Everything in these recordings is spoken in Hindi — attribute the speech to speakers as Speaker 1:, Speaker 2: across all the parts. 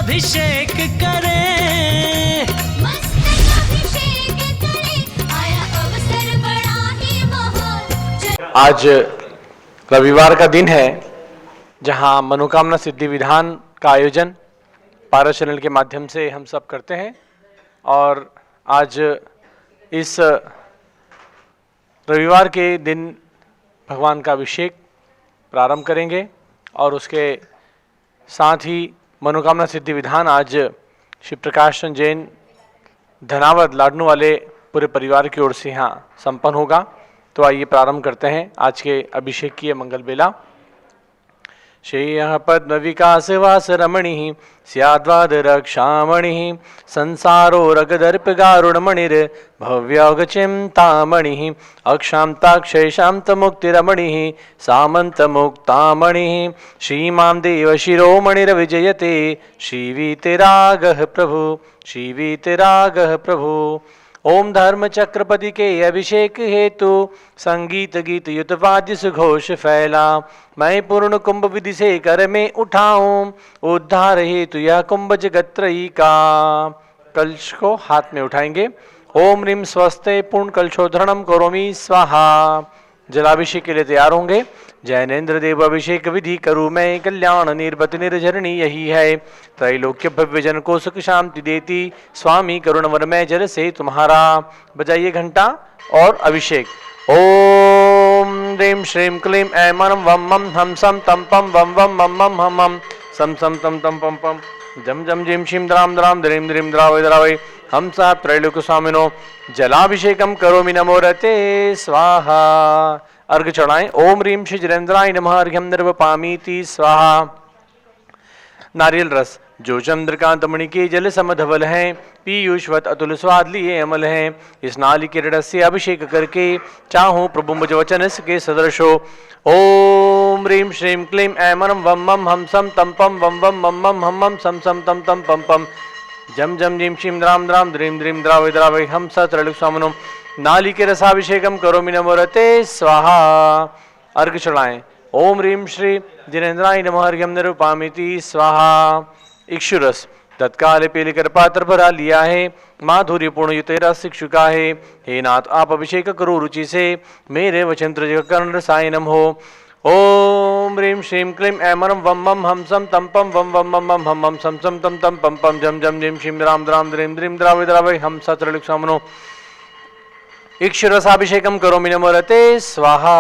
Speaker 1: अभिषेक करें,
Speaker 2: मस्तक अभिषेक करें, आया अवसर बड़ा ही महान।
Speaker 3: आज रविवार का दिन है जहां मनोकामना सिद्धि विधान का आयोजन पारस चैनल के माध्यम से हम सब करते हैं और आज इस रविवार के दिन भगवान का अभिषेक प्रारंभ करेंगे और उसके साथ ही मनोकामना सिद्धि विधान आज शिव प्रकाश चंद जैन धनावद लाडनू वाले पूरे परिवार की ओर से यहाँ संपन्न होगा। तो आइए प्रारंभ करते हैं आज के अभिषेक की मंगल बेला। श्रेयः पद्म विकास वास रमणि स्याद्वाद रक्षामणि संसारो रगदर्प गारुणमणिर भव्यगचिंतामणि अक्षांताक्षय शांत मुक्तिरमणि सामंत मुक्तामणि श्रीमां देव शिरोमणिर्विजयते श्रीवीतरागः प्रभु श्रीवीतरागः प्रभु। ओम धर्म चक्रपति के अभिषेक हेतु संगीत गीत युत वाद्य सुघोष फैला। मैं पूर्ण कुंभ विधि से कर में उठाऊं उद्धार हेतु यह कुंभ जगत्रयी का। कलश को हाथ में उठाएंगे। ओम ह्रीं स्वस्ते पूर्ण कलशोधरणम करोमि स्वाहा। जलाभिषेक के लिए तैयार होंगे। जैनेन्द्र देव अभिषेक विधि करूँ मैं कल्याण निर्बत निर्झरणी यही है। त्रैलोक्य भव्य जन को सुख शांति देती स्वामी करुण वरमय जल से तुम्हारा। बजाइए घंटा और अभिषेक। ओम ह्रीं श्रीं क्लीं ऐं मं वं मं हम सम तम पम वम वम मम मम हम हम सम सम तम तम पम पम जम जम जिम शिम द्राम द्राम द्रीम द्रीम द्रावय द्रावय हम सा त्रैलोक्य स्वामिनो। जलाभिषेकम करोमि नमो रते स्वाहा। अर्घ चढ़ाएं। ओम ह्रीं श्री जिनेन्द्राय नमः अर्घ्यम निर्वपामीति स्वाहा। नारियल रस जो चंद्रकांत मणि के जल समधवल है पीयूषवत अतुल स्वाद लिए अमल है। इस नाली के रस से अभिषेक करके चाहूं प्रभु मुझ वचन के सदृशो। ओम ह्रीं श्रीं क्लीं ऐं मं वं मं हम सम तम पम वम वम मम मम हम मम सम सम तम तम पम पम जम जम जिम शिम द्राम द्राम द्रीम द्रीम द्रावय द्रावय हम स त्रैलोक्य स्वामिनो। नाली के रसाभिषेकम करोमि नमो रते स्वाहा। अर्घ चढ़ाएं। ओम ह्रीं श्री जिनेन्द्राय नमः अर्घ्यम निरूपामीति स्वाहा। इक्षुरस तत्काल पीलिकर पात्र भरा लिया है माधुर्य पूर्ण युत रस इक्षुका है। हे नाथ आप अभिषेक करो रुचि से मेरे वचन कर्ण रसायनम हो। ओम ह्रीं श्रीं क्लीं ऐं मं वं मं हम सम तम पम वम वम मम मम हम हम सम सम तम तम पम पम जम जम जिम शिम द्राम द्राम द्रीम द्रीम द्रावय द्रावय हम स त्रैलोक्य स्वामिनो। इक्षुरसाभिषेकम करोमि नमो रते स्वाहा।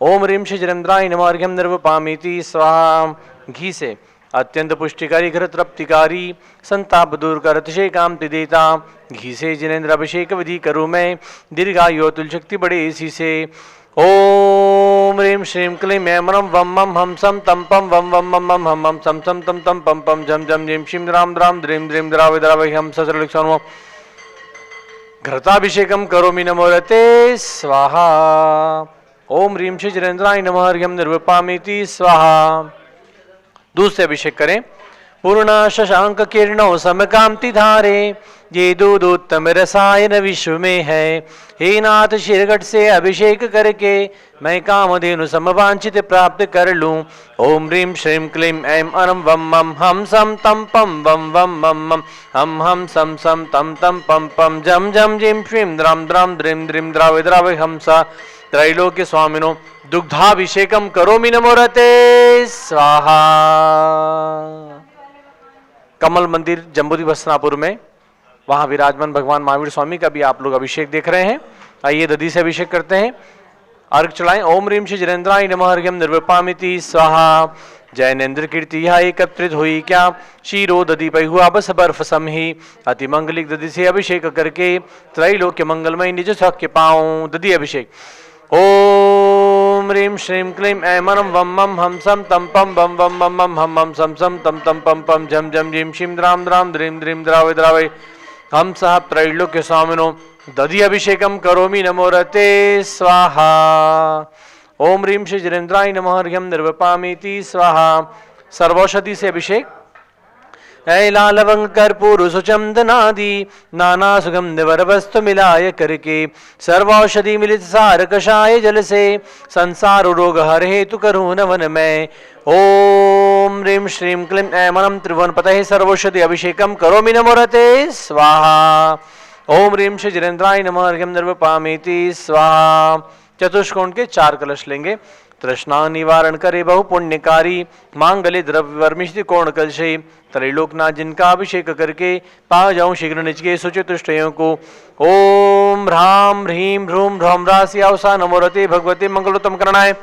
Speaker 3: ओम ह्रीं श्री जिनेन्द्राय नमः अर्घ्यम निर्वपामीति स्वाहा। घी से अत्यंत पुष्टिकारी घर तृप्तिकारी संताप दूर कर अतिशयकांति देता घी से जिनेन्द्र अभिषेक विधि करूँ मैं दीर्घायु अतुल शक्ति बड़े इसी से। ओम ह्रीं श्रीं क्लीं ऐं मं वं मं हम सम तम पम वम वम मम मम हम हम सम सम तम तम पम पम झम झम झिम शिम द्राम द्राम द्रीम द्रीम द्रावय द्रावय हम स त्रैलोक्य स्वामिनो। घृताभिषेकम करोमि नमो रते स्वाहा। ओम ह्रीं श्री जिनेन्द्राय नमः अर्घ्यम निर्वपामीति स्वाहा। दूध से अभिषेक करें। पूर्ण शशांक किरणों समकांति धारे ये दूध उत्तम रसायन विश्व में है। हे नाथ शिरघट से अभिषेक करके मैं कामधेनु समवांछित प्राप्त कर लूं। ओम ह्रीं श्रीं क्लीं ऐं मं वं मं हम सम तम पम वम वम मम मम हम सम सम तम तम पम पम जम जम जिम श्रीं द्राम द्राम द्रीम द्रीम द्रावय द्रावय हम सा त्रैलोक्य स्वामिनो। दुग्धाभिषेकम करोमि नमो रते स्वाहा। कमल मंदिर जम्बूद्वीप हस्तिनापुर में वहां विराजमान भगवान महावीर स्वामी का भी आप लोग अभिषेक देख रहे हैं। आइए दधी से अभिषेक करते हैं। अर्घ चढ़ाएं। ओम ह्रीं श्री जिनेन्द्राय नमः अर्घ्यम निर्वपामीति स्वाहा। जैनेन्द्र कीर्ति यह एकत्रित हुई क्या शीरो दधी पै हुआ बस बर्फ सम ही अति मंगलिक दधी से अभिषेक करके त्रैलोक्य मंगलमय निज सौख्य पाऊं। दधी अभिषेक। ओम ह्रीं श्रीं क्लीं ऐं मं वं मं हम सम तम पम वम वम मम मम हम हम सम सम तम तम पम पम झम झम झिम शिम द्राम द्राम द्रीम द्रीम द्रावय द्रावय हम सह त्रैलोक्य स्वामिनो। दधी अभिषेकम करोमि नमो रते स्वाहा। ओम ह्रीं श्री जिनेन्द्राय नमः अर्घ्यम निर्वपामीति स्वाहा। सर्वौषधि से अभिषेक। ऐला लवंग कर्पूर सुचंदनादि नाना सुगंध वर वस्तु मिलाय करके सर्वौषधि मिलित सार कषाय जल से संसार रोग हर हेतु करूँ नवन में। ओम ह्रीं श्रीं क्लीं ऐं त्रिभुवन पतये सर्वौषधि अभिषेकम करोमि नमोरते स्वाहा। ओम ह्रीं श्री जिनेन्द्राय नमः अर्घ्यं निर्वपामीति स्वाहा। चतुष्कोण के 4 कलश लेंगे। तृष्णा निवारण करे बहु पुण्यकारी मांगल्य द्रव्य वर्मिष्टि कोण कलशे त्रैलोकनाथ जिनका अभिषेक करके पा जाऊं शीघ्र निज के सुचितुष्टयों को। ओम ह्रां ह्रीं ह्रूं ह्रौं रासि अवसा नमोरते भगवते मंगलोत्तम करणाय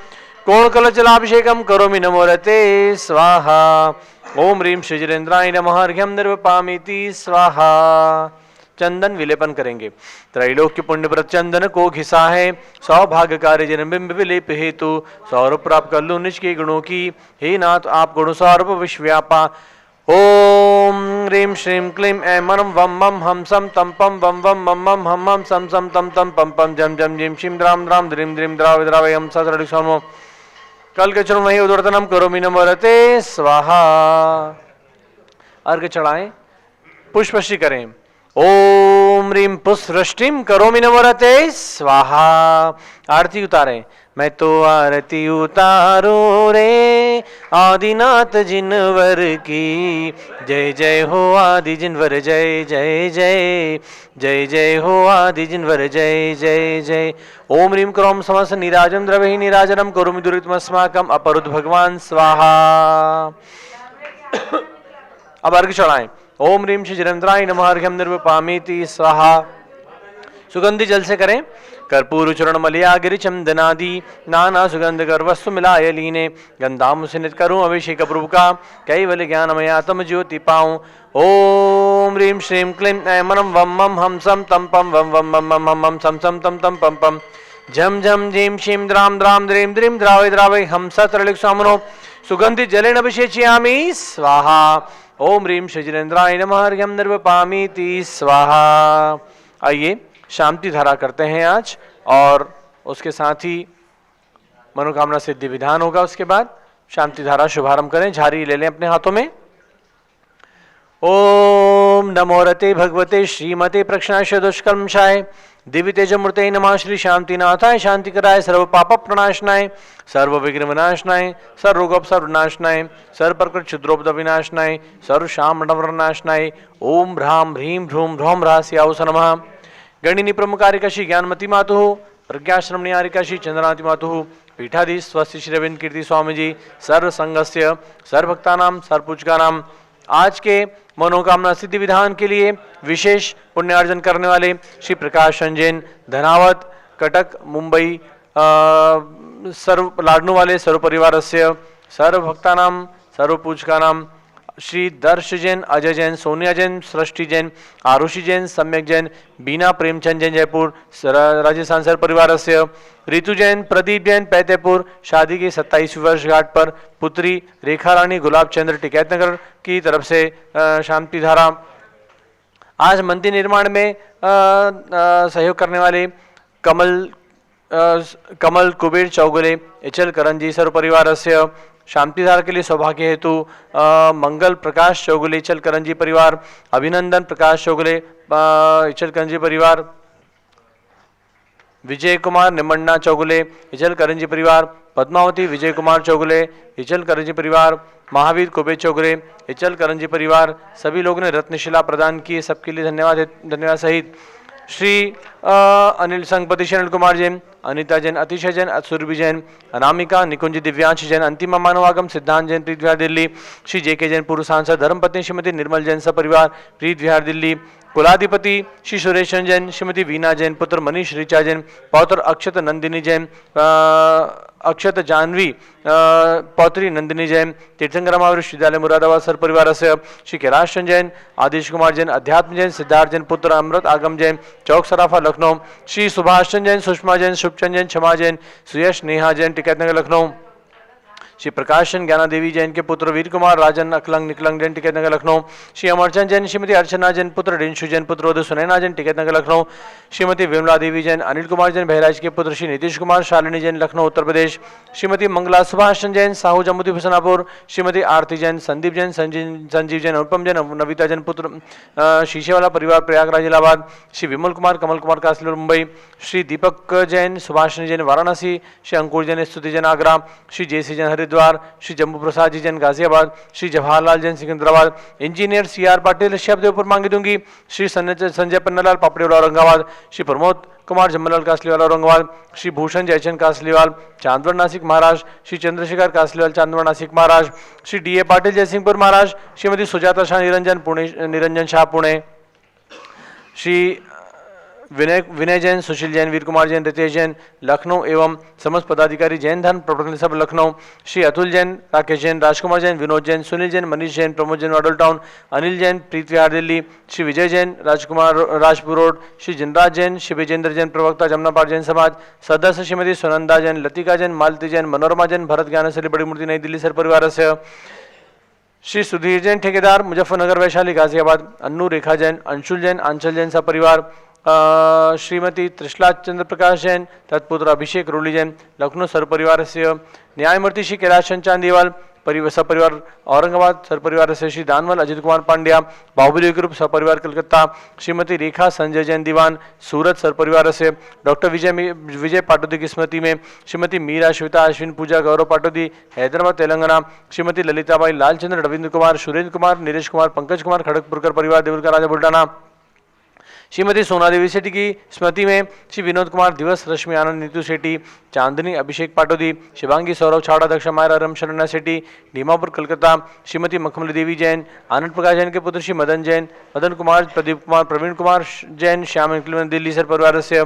Speaker 3: कोण कलश जलाभिषेकम करोमि नमोरते स्वाहा। ओम ह्रीं श्री जिनेन्द्राय नमः अर्घ्यं निर्वपामीति स्वाहा। चंदन विलेपन करेंगे। त्रैलोक्य पुण्य व्रत चंदन को घिसा है सौभाग्यकारी जन्मबिंब विलेप हेतु सौरभ प्राप्त कर लूं निज के गुणों की। हे नाथ आप गुण सौरभ विश्वव्यापा। ओम ह्रीं श्रीं क्लीं ऐं मनं वं मं हम सम तम पम वं वं मम मम हम हम सम सम तम तम पम पम जम जम जिम शिम द्राम द्राम द्रीम द्रीम द्राव द्रावय हम सदृढ़ सोमो कल के चरण वही उदवर्तनम करोमि नमोरते स्वाहा। अर्घ चढ़ाएं, पुष्पश्री करें। ओम ह्रीं पुष्पवृष्टिं करोमि नमोरते स्वाहा। आरती उतारें। मैं तो आरती उतारो रे आदिनाथ जिनवर की जय जय हो आदि जिनवर जय जय जय जय जय हो आदि जिनवर जय जय जय। ओम ह्रीं क्रोम समस्त नीराजन द्रवहि नीराजनम करोमि दुरितमस्माकम अपरुद्ध भगवान स्वाहा। अब अर्घ चढ़ाएं। ओम ह्रीं श्री जिनेन्द्राय नमः अर्घ्यं निर्वपामीति स्वाहा। सुगंधि जल से करें। कर्पूर चूर्ण मलिया गिरि चंदनादि नाना सुगंध कर वस्तु मिलाय लीने गंधाम सिनित करूं अभिषेक प्रभु का कैवल्य ज्ञानमयातम ज्योति पाऊं। ओम ह्रीं श्रीं क्लीं ऐं मनं वं मं हम सम तम पम वं वं मम मम हम हम सम सम तम तम पम पम झम झम झीम शीम द्राम द्राम द्रीम द्रीम द्रावय द्रावय हम सत्रलिक स्वामनो सुगंधि जलेन अभिषेचयामि स्वाहा। ओम ह्रीं श्री जिनेन्द्राय नमः अर्घ्यं निर्वपामीति स्वाहा। आइए शांति धारा करते हैं आज और उसके साथ ही मनोकामना सिद्धि विधान होगा। उसके बाद शांति धारा शुभारंभ करें। झारी ले लें अपने हाथों में। ओम नमोरते भगवते श्रीमते प्रक्षणाय दुष्कर्मशाय दिव्य तेजमूर्ते नमः श्री शांतिनाथाय शांतिकराय सर्व पाप प्रणाशनाय सर्व विघ्न विनाशनाय सर्व रोगोपसर्व विनाशनाय सर्व प्रकृत क्षुद्रोपद विनाशनाय सर्व शाम नवरनाशनाय ओम ह्रां ह्रीं ह्रूं ह्रौं ह्रास्यावस नमः। गणिनी प्रमुखारिका श्री ज्ञानमती मातु प्रज्ञाश्रमणी आरिका श्री चंद्रनाथी मातु पीठाधीश स्वस्ति श्री रविंद्र कीर्ति स्वामी जी सर्व संघस्य सर्व भक्तानाम सर्व पूजकानाम। आज के मनोकामना सिद्धि विधान के लिए विशेष पुण्यार्जन करने वाले श्री प्रकाश जैन धनावत कटक मुंबई सर्व लाडनू वाले सर्व परिवारस्य सर्व भक्तानाम सर्व पूजकानाम श्री दर्श जैन अजय जैन सोनिया जैन सृष्टि जैन आरुषि जैन सम्यक जैन बीना प्रेमचंद जैन जयपुर राजस्थान सर परिवार से ऋतु जैन प्रदीप जैन पैतेपुर शादी की 27वीं वर्षगांठ पर पुत्री रेखा रानी गुलाब चंद्र टिकैत नगर की तरफ से शांति धारा। आज मंदिर निर्माण में सहयोग करने वाले कमल कुबेर चौगुले एचल करंजी सर्व परिवार से शांतिधारा के लिए सौभाग्य हेतु मंगल प्रकाश चौगुले इचल करंजी परिवार अभिनंदन प्रकाश चौगुले इचल करंजी परिवार विजय कुमार निमन्ना चौगुले इचल करंजी परिवार पद्मावती विजय कुमार चौगुले इचल करंजी परिवार महावीर कुबेर चौगुले इचल करंजी परिवार सभी लोगों ने रत्नशिला प्रदान की। सबके लिए धन्यवाद सहित श्री अनिल संगपति शरण कुमार जैन अनिता जैन अतिशय जैन सुरभि जैन अनामिका निकुंज दिव्यांश जैन अंतिम मानवागम सिद्धांत जैन प्रीत विहार दिल्ली श्री जेके जैन पूर्व सांसद धर्मपत्नी श्रीमती निर्मल जैन सपरिवार प्रीत विहार दिल्ली कुलाधिपति श्री सुरेश जैन श्रीमती वीना जैन पुत्र मनीष ऋचा जैन पौत्र अक्षत नंदिनी जैन अक्षत जानवी पौत्री नंदिनी जैन तीर्थंकर महावीर विश्वविद्यालय मुरादाबाद सर परिवार से श्री कैलाश जैन आदिश कुमार जैन अध्यात्म जैन सिद्धार्थ जैन पुत्र अमृत आगम जैन चौक सराफा लखनऊ श्री सुभाष जैन सुषमा जैन शुभचंद जैन क्षमा जैन सुयश नेहा जैन टिकैत नगर लखनऊ श्री प्रकाशन ज्ञानादेवी जैन के पुत्र वीर कुमार राजन अकलंग निकलंग जैन टिकैत नगर लखनऊ। श्री अमरचंद जैन श्रीमती अर्चना जैन पुत्र रिंशु जैन पुत्र उदय सुनैना जैन टिकैत नगर लखनऊ। श्रीमती विमला देवी जैन अनिल कुमार जैन बहराइच के पुत्र श्री नीतीश कुमार शालिनी जैन लखनऊ उत्तर प्रदेश। श्रीमती मंगला सुभाषचंद जैन साहू जम्मू हुसनापुर। श्रीमती आरती जैन संदीप जैन संजीव जैन अनुपम जैन नविता जैन पुत्र शीशेवाला परिवार प्रयागराज इलाहाबाद। श्री विमल कुमार कमल कुमार कासलूर मुंबई। श्री दीपक जैन सुभाषिनी जैन वाराणसी। श्री अंकुर जैन स्तुति Jain Agra. Shri JC Jain Haridwar. Shri Jammu Prasad ji Jain Ghaziabad. Shri Jawaharlal Jain Secunderabad. Engineer CR Patil शब्देवपुर मांगी दूंगी। श्री संजय पन्नालाल पापड़ेवाला औरंगाबाद। श्री प्रमोद कुमार जम्मलाल कासलीवाल औरंगाबाद। श्री भूषण जयचंद कासलीवाल चांदवड़ नासिक महाराष्ट्र। श्री चंद्रशेखर कासलीवाल चांदवड़ नासिक महाराष्ट्र। श्री DA पाटिल जयसिंहपुर महाराष्ट्र। श्रीमती सुजाता शाह निरंजन शाह पुणे। श्री विनय जैन सुशील जैन वीर कुमार जैन रितेश जैन लखनऊ एवं समस्त पदाधिकारी जैन धर्म प्रवर्तन सब लखनऊ। श्री अतुल जैन राकेश जैन राजकुमार जैन विनोद जैन सुनील जैन मनीष जैन प्रमोद जैन वाडोल टाउन अनिल जैन प्रीत विहार दिल्ली। श्री विजय जैन राजकुमार राजपुर रोड। श्री जिनराज जैन श्री विजेंद्र जैन प्रवक्ता जमनापाड़ जैन समाज सदस्य श्रीमती सुनंदा जैन लतिका जैन मालती जैन मनोरमा जैन भरत ज्ञानशैली बड़ी मूर्ति नई दिल्ली सर परिवार से। श्री सुधीर जैन ठेकेदार मुजफ्फरनगर वैशाली गाजियाबाद। अन्नू रेखा जैन अंशुल जैन आंचल जैन सपरिवार। श्रीमती त्रिशला चंद्र प्रकाश जैन तत्पुत्र अभिषेक रोली जैन लखनऊ सरपरिवार से। न्यायमूर्ति श्री कैलाश चंद चांदीवाल सपरिवार औरंगाबाद सरपरिवार से। श्री दानवल अजित कुमार पांड्या बाहुबली ग्रुप सपरिवार कलकत्ता। श्रीमती रेखा संजय जैन दीवान सूरत सरपरिवार से। डॉक्टर विजय पाटोदी की स्मृति में श्रीमती मीरा श्वेता अश्विन पूजा गौरव पाटोदी हैदराबाद तेलंगाना। श्रीमती ललिताबाई लालचंद्र रविंद्र कुमार सुरेंद्र कुमार नीरज कुमार पंकज कुमार खड़गपुरकर परिवार देवल का राजा बुल्ढाना। श्रीमती सोना देवी सेठी की स्मृति में श्री विनोद कुमार दिवस रश्मि आनंद नीतू सेठी चांदनी अभिषेक पाटोदी शिवांगी सौरभ छाड़ा दक्ष मायरा रम शरणा सेठी दीमापुर कलकत्ता। श्रीमती मखमली देवी जैन आनंद प्रकाश जैन के पुत्र श्री मदन जैन मदन कुमार प्रदीप कुमार प्रवीण कुमार जैन श्याम दिल्ली सर परिवार से।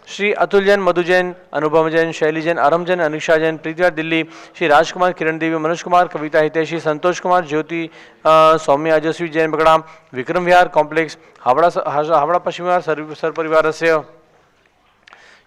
Speaker 3: श्री अतुल जैन मधु जैन अनुभव जैन शैली जैन आरम जैन अनिक्षा जैन प्रीतिवार दिल्ली। श्री राजकुमार किरण देवी मनोज कुमार कविता हितैषी संतोष कुमार ज्योति सौम्य अजस्वी जैन बगड़ा विक्रम विहार कॉम्प्लेक्स हावड़ा पश्चिम विहार सर परिवार से।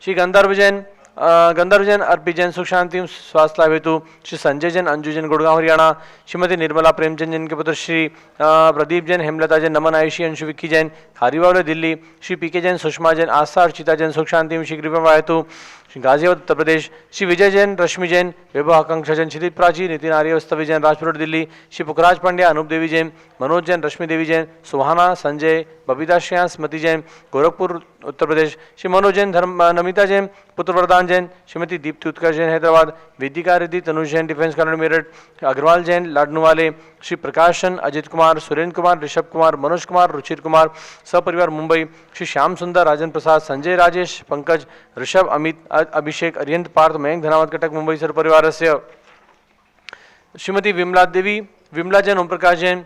Speaker 3: श्री गंधर्व जैन अर्पी जैन सुख शांति स्वास्थ्य लाभ हेतु। श्री संजय जैन अंजू जैन गुड़गांव हरियाणा। श्रीमती निर्मला प्रेमचंद जैन के पुत्र श्री प्रदीप जैन हेमलता जैन नमन आयुषी अंशु विक्की जैन खारीवावले दिल्ली। श्री PK जैन सुषमा जैन आस्था अर्चिता जैन सुख शांति श्री कृपा हेतु श्री गाजियाबाद उत्तर प्रदेश। श्री विजय जैन रश्मि जैन वैभव आकांक्षा जैन क्षितिज प्राची नितिन आर्य स्तवी जैन राजपुर दिल्ली। श्री पुखराज पांड्या अनूप देवी जैन मनोज जैन रश्मि देवी जैन सुहाना संजय बबीता श्रेया स्मृति जैन गोरखपुर उत्तर प्रदेश। श्री मनोज जैन नमिता जैन पुत्र वरदान जैन। श्रीमती दीप्ति उत्कर्ष जैन हैदराबाद। वेदिका रिद्धि तनुज जैन डिफेंस कॉलोनी मेरठ अग्रवाल जैन लाडनूवाले। श्री प्रकाशन अजित कुमार सुरेंद्र कुमार ऋषभ कुमार मनोज कुमार रुचिर कुमार सपरिवार मुंबई। श्री श्याम सुंदर राजन प्रसाद संजय राजेश पंकज ऋषभ अमित अभिषेक अरियंत पार्थ मयंक धनावत कटक मुंबई सर परिवार से। श्रीमती विमला जैन ओम प्रकाश जैन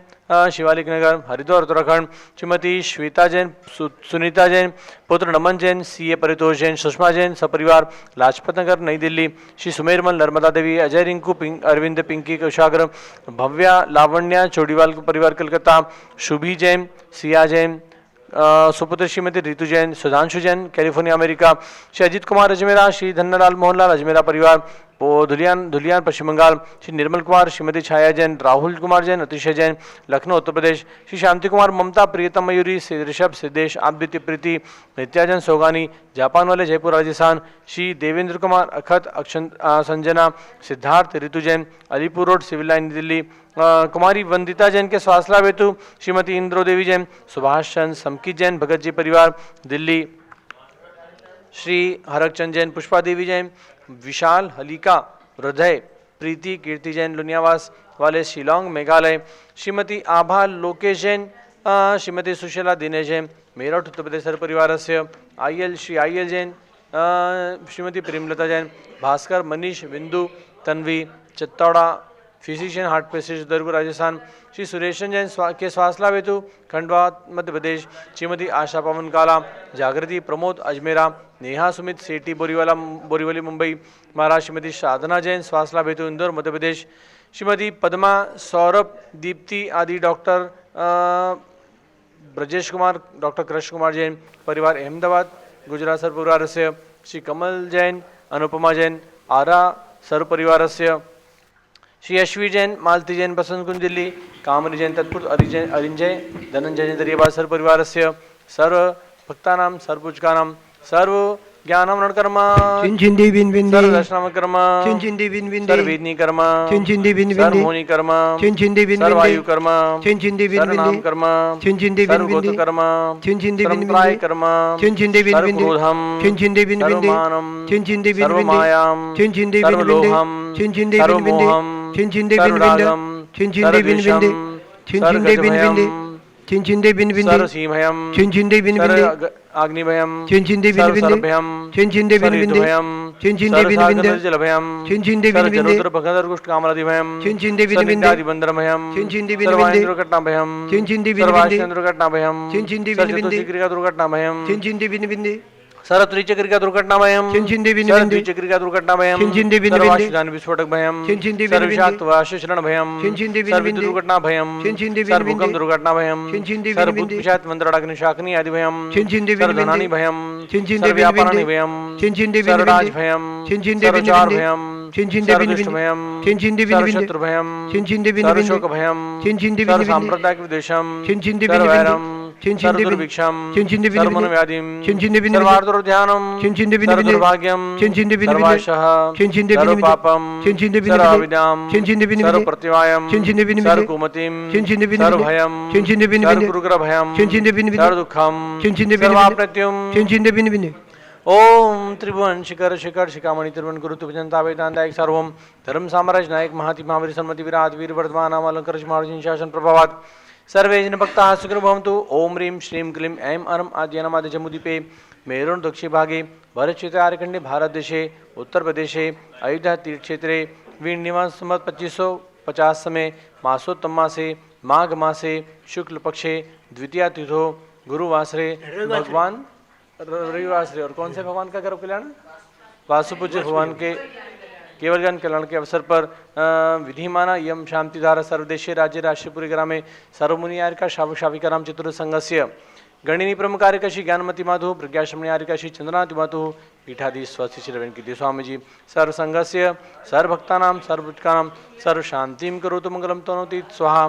Speaker 3: शिवालिक नगर हरिद्वार उत्तराखंड। श्रीमती श्वेता जैन सुनीता जैन पुत्र नमन जैन CA परितोष जैन सुषमा जैन सपरिवार लाजपत नगर नई दिल्ली। श्री सुमेरमल नर्मदा देवी अजय रिंकू अरविंद पिंकी कुशाग्र भव्या लावण्या चोड़ीवाल परिवार कलकत्ता। शुभी जैन सिया जैन सुपुत्र श्रीमती रितु जैन सुधांशु जैन कैलिफोर्निया अमेरिका। श्री अजित कुमार अजमेरा श्री धन्नालाल मोहनलाल अजमेरा परिवार धुलियान पश्चिम बंगाल। श्री निर्मल कुमार श्रीमती छाया जैन राहुल कुमार जैन अतिशय जैन लखनऊ उत्तर प्रदेश। श्री शांति कुमार ममता प्रियतम मयूरी ऋषभ सिद्धेश आदित्य प्रीति नित्या जैन सोगानी जापान वाले Jaipur Rajasthan. Shri Devendra Kumar Akhat Sanjana Siddharth Ritu Jain Alipur road civil line Delhi. Kumari Vandita Jain के स्वास्थ्य लाभ हेतु श्रीमती इंद्रो देवी जैन सुभाष चंद समकी जैन भगत जी परिवार दिल्ली। श्री हरकचंद जैन पुष्पा देवी जैन विशाल हलिका हृदय प्रीति कीर्ति जैन लुनियावास वाले शिलोंग मेघालय। श्रीमती आभा लोकेश जैन श्रीमती सुशीला दिनेश जैन मेरठ उत्तर प्रदेश सर परिवार से। Shri IL Jain Shrimati Premlata Jain Bhaskar Manish Bindu Tanvi Chittora physician heart patient Darpur Rajasthan. Shri Sureshan Jain के स्वास्थ्य लाभ हेतु खंडवा मध्य प्रदेश। श्रीमती आशा पवन काला जागृति प्रमोद अजमेरा नेहा सुमित सेठी बोरीवली मुंबई महाराष्ट्र। श्रीमती साधना जैन स्वास्थ्य लाभ हेतु इंदौर मध्य प्रदेश। श्रीमती पद्मा सौरभ दीप्ति आदि डॉक्टर ब्रजेश कुमार डॉक्टर कृष्ण कुमार जैन परिवार अहमदाबाद गुजरात सर परिवार से। श्री कमल जैन अनुपमा जैन आरा सर परिवार से। श्री अश्वी जैन, मालती जैन, बसंत कुंज दिल्ली, कामरी जैन, तत्पुर अरिंजय, धनंजय जैन दरियाबाद सर्व परिवारस्य सर्व भक्तानां सर्वपूजकानां सर्व ज्ञानामरण कर्म
Speaker 4: चिंचिंदी बिन बिंदी
Speaker 3: सर्व दर्शनाम कर्म
Speaker 4: चिंचिंदी बिन बिंदी
Speaker 3: सर्व वेदनी कर्म
Speaker 4: चिंचिंदी बिन
Speaker 3: सर्व
Speaker 4: बिंदी
Speaker 3: मोनी कर्म
Speaker 4: चिंचिंदी बिन
Speaker 3: सर्व
Speaker 4: बिंदी
Speaker 3: आयु कर्म
Speaker 4: चिंचिंदी बिन
Speaker 3: सर्व नाम
Speaker 4: बिंदी
Speaker 3: कर्म
Speaker 4: चिंचिंदी बिन
Speaker 3: सर्व गोत्र
Speaker 4: बिंदी
Speaker 3: कर्म
Speaker 4: चिंचिंदी बिन
Speaker 3: सर्व त्राय
Speaker 4: बिंदी
Speaker 3: कर्म
Speaker 4: चिंचिंदी बिन
Speaker 3: सर्व
Speaker 4: बिंदी
Speaker 3: क्रोधम
Speaker 4: चिंचिंदी बिन
Speaker 3: सर्व
Speaker 4: बिंदी
Speaker 3: मानम
Speaker 4: चिंचिंदी बिन
Speaker 3: सर्व
Speaker 4: बिंदी
Speaker 3: मायाम
Speaker 4: चिंचिंदी
Speaker 3: सर्व
Speaker 4: बिन बिंदी
Speaker 3: लोभम
Speaker 4: चिंचिंदी
Speaker 3: सर्व
Speaker 4: बिन बिंदी
Speaker 3: मोहम
Speaker 4: चिंचिंदी
Speaker 3: सर्व
Speaker 4: बिन बिंदी
Speaker 3: रागम
Speaker 4: चिंचिंदी बिन बिंदी चिंचिंदी बिन बिंदी चिंचिंदी बिन बिंदी
Speaker 3: सर्व सीमयम
Speaker 4: चिंचिंदी बिन बिंदी
Speaker 3: अग्निभयम
Speaker 4: चिंचिंदी बिन
Speaker 3: सर्व
Speaker 4: बिंदी
Speaker 3: सर्भयम
Speaker 4: चिंचिंदी बिन बिंदी
Speaker 3: युद्धभयम
Speaker 4: चिंचिंदी बिन बिंदी
Speaker 3: जलभयम
Speaker 4: चिंचिंदी बिन बिंदी
Speaker 3: जलोदर भगदर कुष्ठ कामरादिभयम
Speaker 4: चिंचिंदी बिन बिंदी
Speaker 3: बंदरमयम
Speaker 4: चिंचिंदी बिन
Speaker 3: सर्वाणी
Speaker 4: बिंदी
Speaker 3: दुर्घटनाभयम
Speaker 4: चिंचिंदी बिन बिंदी
Speaker 3: सर्वाश्रम दुर्घटनाभयम
Speaker 4: चिंचिंदी बिन बिंदी
Speaker 3: क्रिया दुर्घटनाभयम
Speaker 4: चिंचिंदी बिन बिंदी
Speaker 3: सर्व त्रिचक्रिका दुर्घटनाभयम
Speaker 4: चिंचिंदी बिन
Speaker 3: सर्व
Speaker 4: बिंदी
Speaker 3: द्विचक्रिका दुर्घटनाभयम
Speaker 4: चिंचिंदी बिन बिंदी
Speaker 3: सर्वाश्रदान विस्फोटक भयम
Speaker 4: चिंचिंदी बिन बिंदी
Speaker 3: सर्वशात्वाशरण भयम
Speaker 4: चिंचिंदी बिन
Speaker 3: सर्व
Speaker 4: बिंदी
Speaker 3: दुर्घटना भयम
Speaker 4: चिंचिंदी बिन
Speaker 3: सर्व
Speaker 4: बिंदी
Speaker 3: भूकंप दुर्घटना भयम
Speaker 4: चिंचिंदी बिन
Speaker 3: सर्व
Speaker 4: बिंदी
Speaker 3: भूतपिशाच मंत्राग्नि शाकनी आदि भयम
Speaker 4: चिंचिंदी बिन
Speaker 3: सर्व धनानि
Speaker 4: बिंदी
Speaker 3: भयम
Speaker 4: चिंचिंदी
Speaker 3: सर्व
Speaker 4: बिन
Speaker 3: व्यापाराणि
Speaker 4: बिंदी
Speaker 3: भयम
Speaker 4: चिंचिंदी बिन
Speaker 3: सर्व
Speaker 4: बिंदी
Speaker 3: राज भयम
Speaker 4: चिंचिंदी
Speaker 3: सर्व
Speaker 4: बिन
Speaker 3: चार
Speaker 4: बिंदी
Speaker 3: भयम
Speaker 4: चिंचिंदी
Speaker 3: सर्व
Speaker 4: बिन
Speaker 3: दुष्ट
Speaker 4: बिंदी
Speaker 3: भयम
Speaker 4: चिंचिंदी बिन
Speaker 3: सर्व
Speaker 4: बिंदी
Speaker 3: शत्रु भयम
Speaker 4: चिंचिंदी बिन
Speaker 3: सर्व
Speaker 4: बिंदी
Speaker 3: शोक भयम
Speaker 4: चिंचिंदी बिन
Speaker 3: सर्व
Speaker 4: बिंदी
Speaker 3: सांप्रदायिक विद्वेषम
Speaker 4: चिंचिंदी
Speaker 3: सर्व
Speaker 4: बिन बिंदी
Speaker 3: वैरम
Speaker 4: चिंचिंदी
Speaker 3: सर्व
Speaker 4: बिन
Speaker 3: दुर्भिक्षम
Speaker 4: चिंचिंदी बिन
Speaker 3: सर्व
Speaker 4: बिंदी
Speaker 3: मनोव्याधिम
Speaker 4: चिंचिंदी बिन
Speaker 3: सर्व
Speaker 4: बिंदी
Speaker 3: आर्द्रोध्यानम
Speaker 4: चिंचिंदी बिन
Speaker 3: सर्व
Speaker 4: बिंदी
Speaker 3: दुर्भाग्यम
Speaker 4: चिंचिंदी बिन बिंदी
Speaker 3: सर्वाशः
Speaker 4: चिंचिंदी बिन
Speaker 3: सर्व
Speaker 4: बिंदी
Speaker 3: पापम
Speaker 4: चिंचिंदी बिन
Speaker 3: सर्व
Speaker 4: बिंदी
Speaker 3: अविद्याम
Speaker 4: चिंचिंदी बिन
Speaker 3: सर्व
Speaker 4: बिंदी
Speaker 3: प्रतिवायम
Speaker 4: चिंचिंदी बिन
Speaker 3: सर्व
Speaker 4: बिंदी
Speaker 3: कुमतिम
Speaker 4: चिंचिंदी बिन
Speaker 3: सर्व
Speaker 4: बिंदी
Speaker 3: भयम
Speaker 4: चिंचिंदी बिन
Speaker 3: सर्व
Speaker 4: बिंदी
Speaker 3: गुरुग्र भयम
Speaker 4: चिंचिंदी बिन बिंदी
Speaker 3: सर्व दुःखम
Speaker 4: चिंचिंदी बिन
Speaker 3: सर्व
Speaker 4: बिंदी
Speaker 3: आपनत्यम
Speaker 4: चिंचिंदी बिन बिंदी
Speaker 3: ओम त्रिभुवन शिखर शिखर शिखामणि त्रिभुवन गुरुत्व भजनता वेदांतायक सर्वम धर्म साम्राज्य नायक महाति महावीर सन्मति विराट वीर वर्धमान अलंकर महाराज शासन प्रभावात सर्वे जन भक्ताः सुखिनो भवन्तु। ओम ह्रीं श्रीं क्लीं ऐं अरम आद्यानामाद्य जम्बूद्वीपे मेरुण दक्षिण भागे भरतक्षेत्र आर्यखंडे भारत देशे उत्तर प्रदेशे अयोध्या तीर्थ क्षेत्रे वीणनिवास संवत् 2550 समय मासोत्तम मासे माघ मासे शुक्ल पक्षे द्वितीया तिथो गुरुवासरे भगवान रविवासरे और कौन से भगवान का गर्भ कल्याण वासुपूज्य भगवान के केवल ज्ञान कल्याण के अवसर पर विधिमाना यम शांतिधारा सर्वदेशीय राज्य राष्ट्रपुरी ग्रामे सर्वमुनि आर्यका शाविका राम चतुर्थ संघस्य गणिनी प्रमुख आर्यकाशी ज्ञानमती माधु प्रज्ञाश्रमणी आर्यकाशी चंद्रनाथ माधु पीठाधीश स्वस्ति श्री रविंद्र कीर्ति स्वामी जी सर्व संघस्य सर्वभक्तानां सर्वभक्तानां सर्व शांतिं करोतु मंगलम तनोति स्वाहा।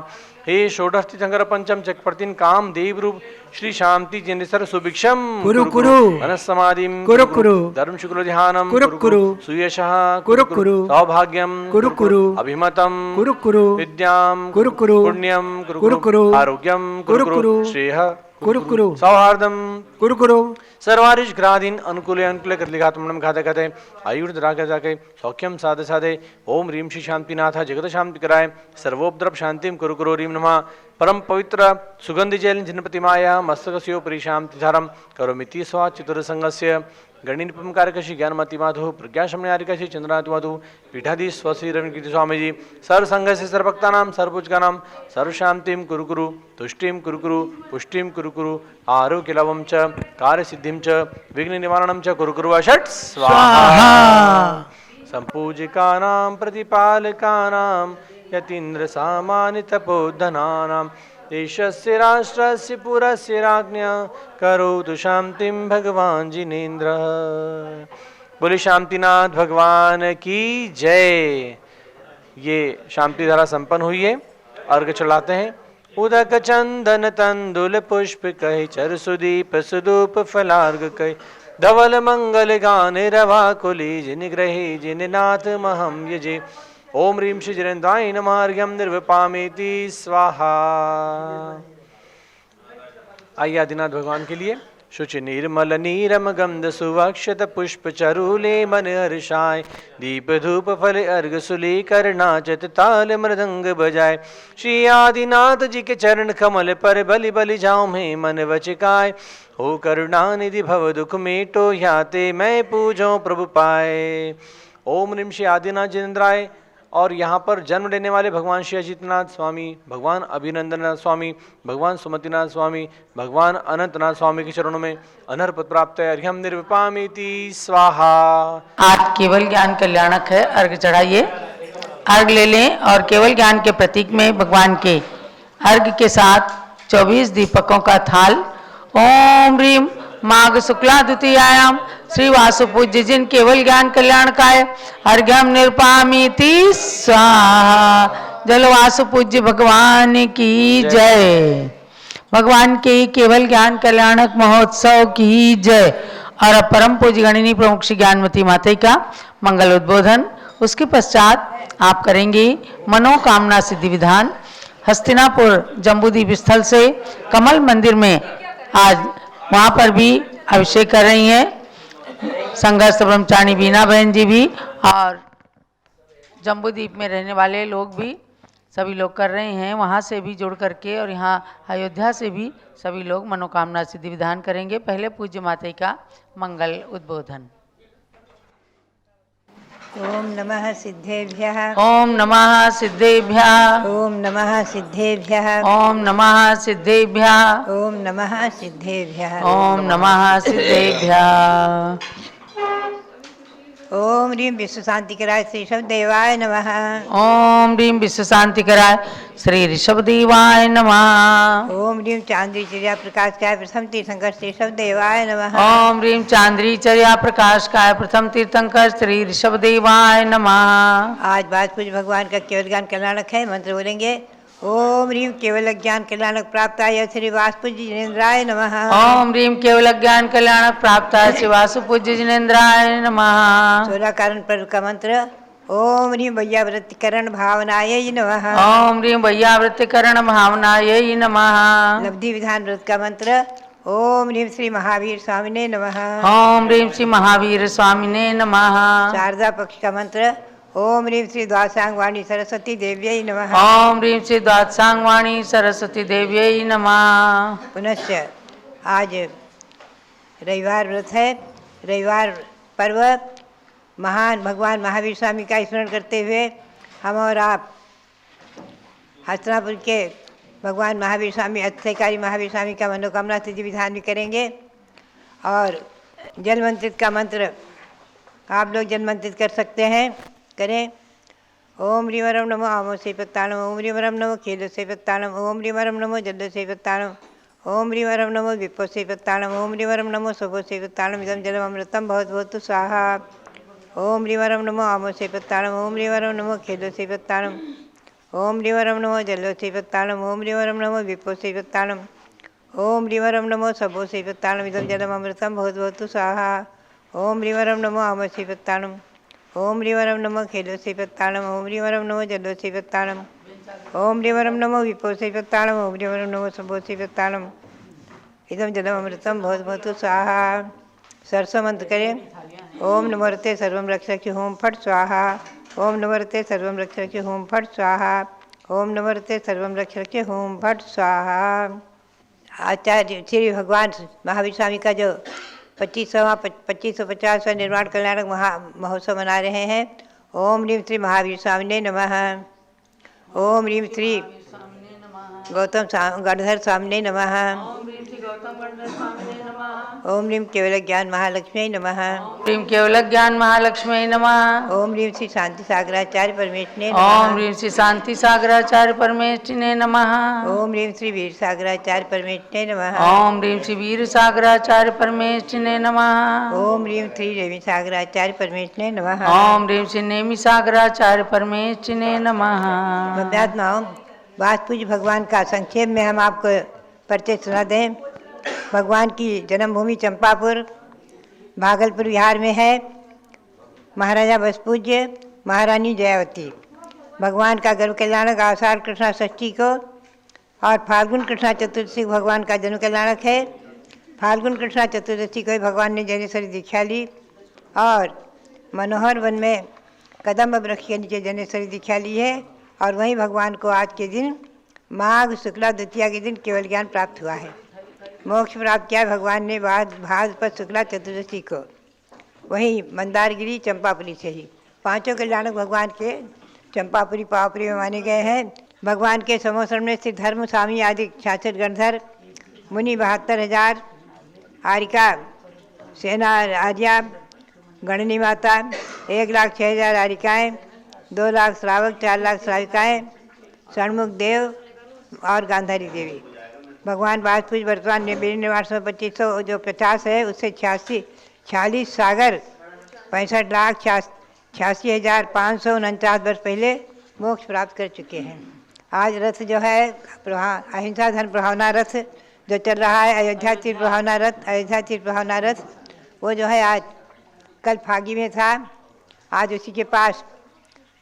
Speaker 3: हे षोडशतीर्थंकर पंचम चक्रवर्तीन काम देव रूप श्री शांति जिनेश्वर सुभिक्षम
Speaker 4: कुरु कुरु
Speaker 3: मनस्समाधिं
Speaker 4: कुरु कुरु
Speaker 3: धर्म शुक्ल ध्यानम
Speaker 4: कुरु कुरु
Speaker 3: सुयशः
Speaker 4: कुरु कुरु
Speaker 3: सौभाग्यम
Speaker 4: कुरु कुरु
Speaker 3: अभिमतम
Speaker 4: कुरु कुरु
Speaker 3: विद्याम
Speaker 4: कुरु कुरु
Speaker 3: पुण्यम
Speaker 4: कुरु कुरु
Speaker 3: आरोग्यम
Speaker 4: कुरु कुरु
Speaker 3: श्रेयः
Speaker 4: कुरु कुरु
Speaker 3: सौहार्दम
Speaker 4: कुरु कुरु
Speaker 3: सर्वारिश ग्राधीन अनुकूले अनुकूले कृतलिघातमणम घाते घाते आयुर्द रागे जाके सौख्यम साधे साधे ओम ह्रीं श्री शांतिनाथ जगत शांति कराय सर्वोपद्रव शांतिम कुरु कुरु ह्रीं नमः परम पवित्र सुगंधि जैन जिनपतिमाया मस्तकस्योपरि शांतिधारम करोमिति स्वा चतुर्संगस्य गणिनिपम कार्यकशी ज्ञानमती माधु प्रज्ञाश्रमणी आर्यकाशी चंद्रनाथ माधु पीठाधीश स्वश्री रविंद्र कीर्ति स्वामी जी सर्व संघ से सर्वभक्तानां सर्वपूजकानां सर्व शांतिं कुरु कुरु तुष्टिं कुरु कुरु पुष्टिं कुरु कुरु आरोग्यलाभं च कार्यसिद्धिं च विघ्न निवारणं च कुरु कुरु षट् स्वाहा। संपूजिकानां प्रतिपालकानां यतीन्द्र सामान्य तपोधनानां देशस्य राष्ट्रस्य पुरस्य राज्ञा करोतु शांतिं भगवान जिनेन्द्र। बोले शांतिनाथ भगवान की जय। ये शांति धारा संपन्न हुई है। अर्घ चढ़ाते हैं। उदक चंदन तंदुल पुष्प कहे चर सुदीप सुदूप फलार्घ कहे धवल मंगल गान रवा कुली जिन ग्रहे जिन नाथ महम यजे। ओम ह्रीं श्री जिनेन्द्राय नमः अर्घ्यं निर्विपामेति स्वाहा। आइए आदिनाथ भगवान के लिए शुचि निर्मल नीरम गंध सुवक्षत पुष्प चरूले मन हर्षाय दीप धूप फल अर्घ सुली कर नाचत ताल मृदंग बजाय। श्री आदिनाथ जी के चरण कमल पर बलि बलि जाऊं मैं मन वचिकाय हो करुणा निधि भव दुख मेटो याते मैं पूजो प्रभु पाए। ओम ह्रीं श्री आदिनाथ जिनेन्द्राय। और यहाँ पर जन्म लेने वाले भगवान श्री अजितनाथ स्वामी, भगवान अभिनंदननाथ स्वामी, भगवान सुमतिनाथ स्वामी, भगवान अनंतनाथ स्वामी के चरणों में अनहर पद प्राप्त है। अर्घ्यं निर्विपामेति स्वाहा।
Speaker 5: आज केवल ज्ञान कल्याणक है। अर्घ चढ़ाइए, अर्घ ले लें और केवल ज्ञान के प्रतीक में भगवान के अर्घ के साथ 24 दीपकों का थाल। ओम ह्रीं माघ शुक्ला द्वितीयायाम श्री वासुपूज्य जिन केवल ज्ञान कल्याणकाय अर्घ्यम निरपामीति स्वाहा। जल वासुपूज्य भगवान की जय। भगवान के केवल ज्ञान कल्याणक महोत्सव की जय। और अब परम पूज्य गणिनी प्रमुख श्री ज्ञानमती माता का मंगल उद्बोधन। उसके पश्चात आप करेंगे मनोकामना सिद्धि विधान। हस्तिनापुर जम्बूद्वीप स्थल से कमल मंदिर में आज वहाँ पर भी अभिषेक कर रही हैं संघर्ष ब्रह्मचारी बीना बहन जी भी, और जम्बूद्वीप में रहने वाले लोग भी सभी लोग कर रहे हैं। वहाँ से भी जुड़ करके और यहाँ अयोध्या से भी सभी लोग मनोकामना सिद्धि विधान करेंगे। पहले पूज्य माता का मंगल उद्बोधन।
Speaker 6: ओम नमः सिद्धेभ्यः।
Speaker 5: ओम नमः सिद्धेभ्यः।
Speaker 6: ओम नमः सिद्धेभ्यः।
Speaker 5: ओम नमः सिद्धेभ्यः।
Speaker 6: ओम नमः सिद्धेभ्यः।
Speaker 5: ओम नमः सिद्धेभ्यः।
Speaker 6: ओम ह्रीं विश्व शांति कराय श्री ऋषभ देवाय नमः।
Speaker 5: ओम ह्रीं विश्व शांति कराय श्री ऋषभ देवाय नमः।
Speaker 6: ओम ह्रीं चांद्री चिड़िया प्रकाश काय प्रथम तीर्थंकर श्री ऋषभ देवाय नमः।
Speaker 5: ओम ह्रीं चांद्री चर्या प्रकाश काय प्रथम तीर्थंकर श्री ऋषभ देवाय नमः।
Speaker 6: आज बात पूज्य भगवान का केवल ज्ञान कल्याणक है। मंत्र बोलेंगे। ओम ह्रीं केवल ज्ञान कल्याणक प्राप्ताय श्री वासुपूज्य जिनेन्द्राय नमः।
Speaker 5: ओम ह्रीं केवल ज्ञान कल्याणक प्राप्ताय श्री वासुपूज्य जिनेन्द्राय नमः।
Speaker 6: 16 कारण पर्व का मंत्र। ओम ह्रीं वैयावृत्तिकरण भावनाय नमः।
Speaker 5: ओम ह्रीं वैयावृत्तिकरण भावनाय नमः।
Speaker 6: लब्धि विधान व्रत का मंत्र। ओम ह्रीं श्री महावीर स्वामिने नमः।
Speaker 5: ओम ह्रीं श्री महावीर स्वामिने नमः।
Speaker 6: शारदा पक्ष का मंत्र। ओम ह्रीं श्री द्वादशांग वाणी सरस्वती देव्यै नमः।
Speaker 5: ओम ह्रीं श्री द्वादशांग वाणी सरस्वती देव्यै नमः।
Speaker 6: पुनश्च आज रविवार व्रत है। रविवार पर्व महान भगवान महावीर स्वामी का स्मरण करते हुए हम और आप हस्तिनापुर के भगवान महावीर स्वामी अत्यकारी महावीर स्वामी का मनोकामना सिद्धि विधान भी करेंगे। और जल मंत्रित का मंत्र आप लोग जल मंत्रित कर सकते हैं। करें। ओम ह्रीं वरम नमो आमो से पत्ताणम। ओम ह्रीं वरम नमो खेलो से पत्ताणम। ओम ह्रीं वरम नमो जल्लो से पत्ताणम। ओम ह्रीं वरम नमो विप्पो से पत्ताणम। ओम ह्रीं वरम नमो शोभो से पत्ताणम। इदं जलम अमृतम भवत भवतु स्वाहा। ओम ह्रीं वरम नमो आमो से पत्ताणम। ओम ह्रीं वरम नमो खेलो से पत्ताणम। ओम ह्रीं वरम नमो जल्लो से पत्ताणम। ओम ह्रीं वरम नमो विप्पो से पत्ताणम। ओम ह्रीं वरम नमो शोभो से पत्ताणम। इदं जलम अमृतम भवत भवतु स्वाहा। ओम ह्रीं वरम नमो आमो से पत्ताणम। ओम ह्रीं वरम नमो खेलो से पत्ताणम। ओम ह्रीं वरम नमो जल्लो से पत्ताणम। ओम ह्रीं वरम नमो विप्पो से पत्ताणम। ओम ह्रीं वरम नमो शोभो से पत्ताणम। इदं जलम अमृतम भवत भवतु स्वाहा। सरसों मंत्र करें। ओम नमोरते सर्वं रक्षक होम फट स्वाहा। ओम नमोरते सर्वं रक्षक होम फट स्वाहा। ओम नमोरते सर्वं रक्षक होम फट स्वाहा। आचार्य श्री भगवान महावीर स्वामी का जो 2550वां निर्माण कल्याणक महोत्सव मना रहे हैं। ओम ह्रीं श्री महावीर स्वामिने नमः। ओम ह्रीं श्री गौतम गणधर स्वामिने नमः। ओम ह्रीं केवल ज्ञान महालक्ष्मी नमः।
Speaker 5: ह्रीं केवल ज्ञान महालक्ष्मी नमः।
Speaker 6: ओम ह्रीं श्री शांति सागराचार्य परमेष्ठिने नमः।
Speaker 5: ओम ह्रीं श्री शांति सागराचार्य परमेष्ठिने नमः।
Speaker 6: ओम ह्रीं श्री वीर सागराचार्य परमेष्ठिने नमः।
Speaker 5: ओम ह्रीं श्री वीर सागराचार्य परमेष्ठिने नमः।
Speaker 6: ओम ह्रीं श्री रेवी सागराचार्य परमेष्ठिने नमः।
Speaker 5: ओम ह्रीं श्री नेमि सागराचार्य परमेष्ठिने नमः।
Speaker 6: बंध्यात्माओं, वासुपूज्य भगवान का संक्षेप में हम आपको परिचय सुना दें। भगवान की जन्मभूमि चंपापुर भागलपुर बिहार में है। महाराजा बसपूज्य महारानी जयावती। भगवान का गर्भ कल्याणक आषाढ़ कृष्णा षष्ठी को और फाल्गुन कृष्णा चतुर्दशी को भगवान का जन्म कल्याणक है। फाल्गुन कृष्णा चतुर्दशी को ही भगवान ने जनेश्वरी दीक्षा ली और मनोहर वन में कदम्ब वृक्ष के नीचे जनेश्वरी दीक्षा ली है। और वहीं भगवान को आज के दिन माघ शुक्ला द्वितीया के दिन केवल ज्ञान प्राप्त हुआ है। मोक्ष प्राप्त किया भगवान ने भाद्रपद शुक्ला चतुर्दशी को, वहीं मंदारगिरी चंपापुरी से ही। पांचों कल्याणक भगवान के चंपापुरी पावपुरी में माने गए हैं। भगवान के समोसरण में श्री धर्म स्वामी आदि 66 गणधर मुनि 72,000 आरिका सेना आर्या गणनी माता 1,06,000 आरिकाएँ 2 लाख श्रावक 4 लाख श्राविकाएँ षणमुख देव और गांधारी देवी। भगवान वासुपूज्य वर्तमान निर्वाण 2500 जो 50 है उससे 86 46 सागर 65,86,549 वर्ष पहले मोक्ष प्राप्त कर चुके हैं। आज रथ जो है अहिंसा धर्म प्रभावना रथ जो चल रहा है, अयोध्या तीर्थ प्रभावना रथ, वो जो है आज कल फागी में था, आज उसी के पास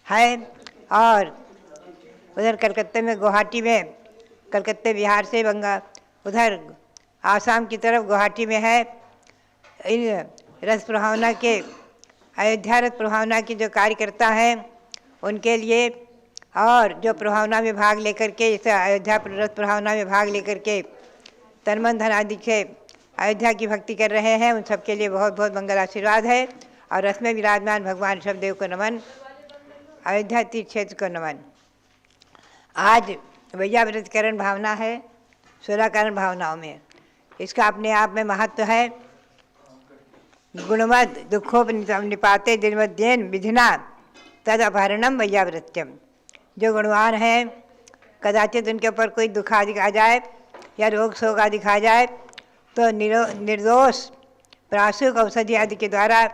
Speaker 6: है। और उधर कलकत्ते में गुवाहाटी में, कलकत्ते बिहार से उधर आसाम की तरफ गुवाहाटी में है। इन रथ प्रभावना के, अयोध्या रथ प्रभावना के जो कार्यकर्ता हैं उनके लिए, और जो प्रभावना में भाग लेकर के, इस अयोध्या रथ प्रभावना में भाग लेकर के तन मन धन आदि से अयोध्या की भक्ति कर रहे हैं, उन सबके लिए बहुत बहुत मंगल आशीर्वाद है। और रथ में विराजमान भगवान ऋषभदेव को नमन, अयोध्या तीर्थ क्षेत्र को नमन। आज वैयावृतकरण भावना है 16 कारण भावनाओं में। इसका अपने आप में महत्व है। गुणवद दुखोपनिपाते दिनवद्येन विधिना तद अपहरणम वैयावृत्यम। जो गुणवान हैं, कदाचित उनके ऊपर कोई दुख आदि आ जाए या रोग शोक आदि खा जाए तो निर्दोष प्रासुक औषधि आदि के द्वारा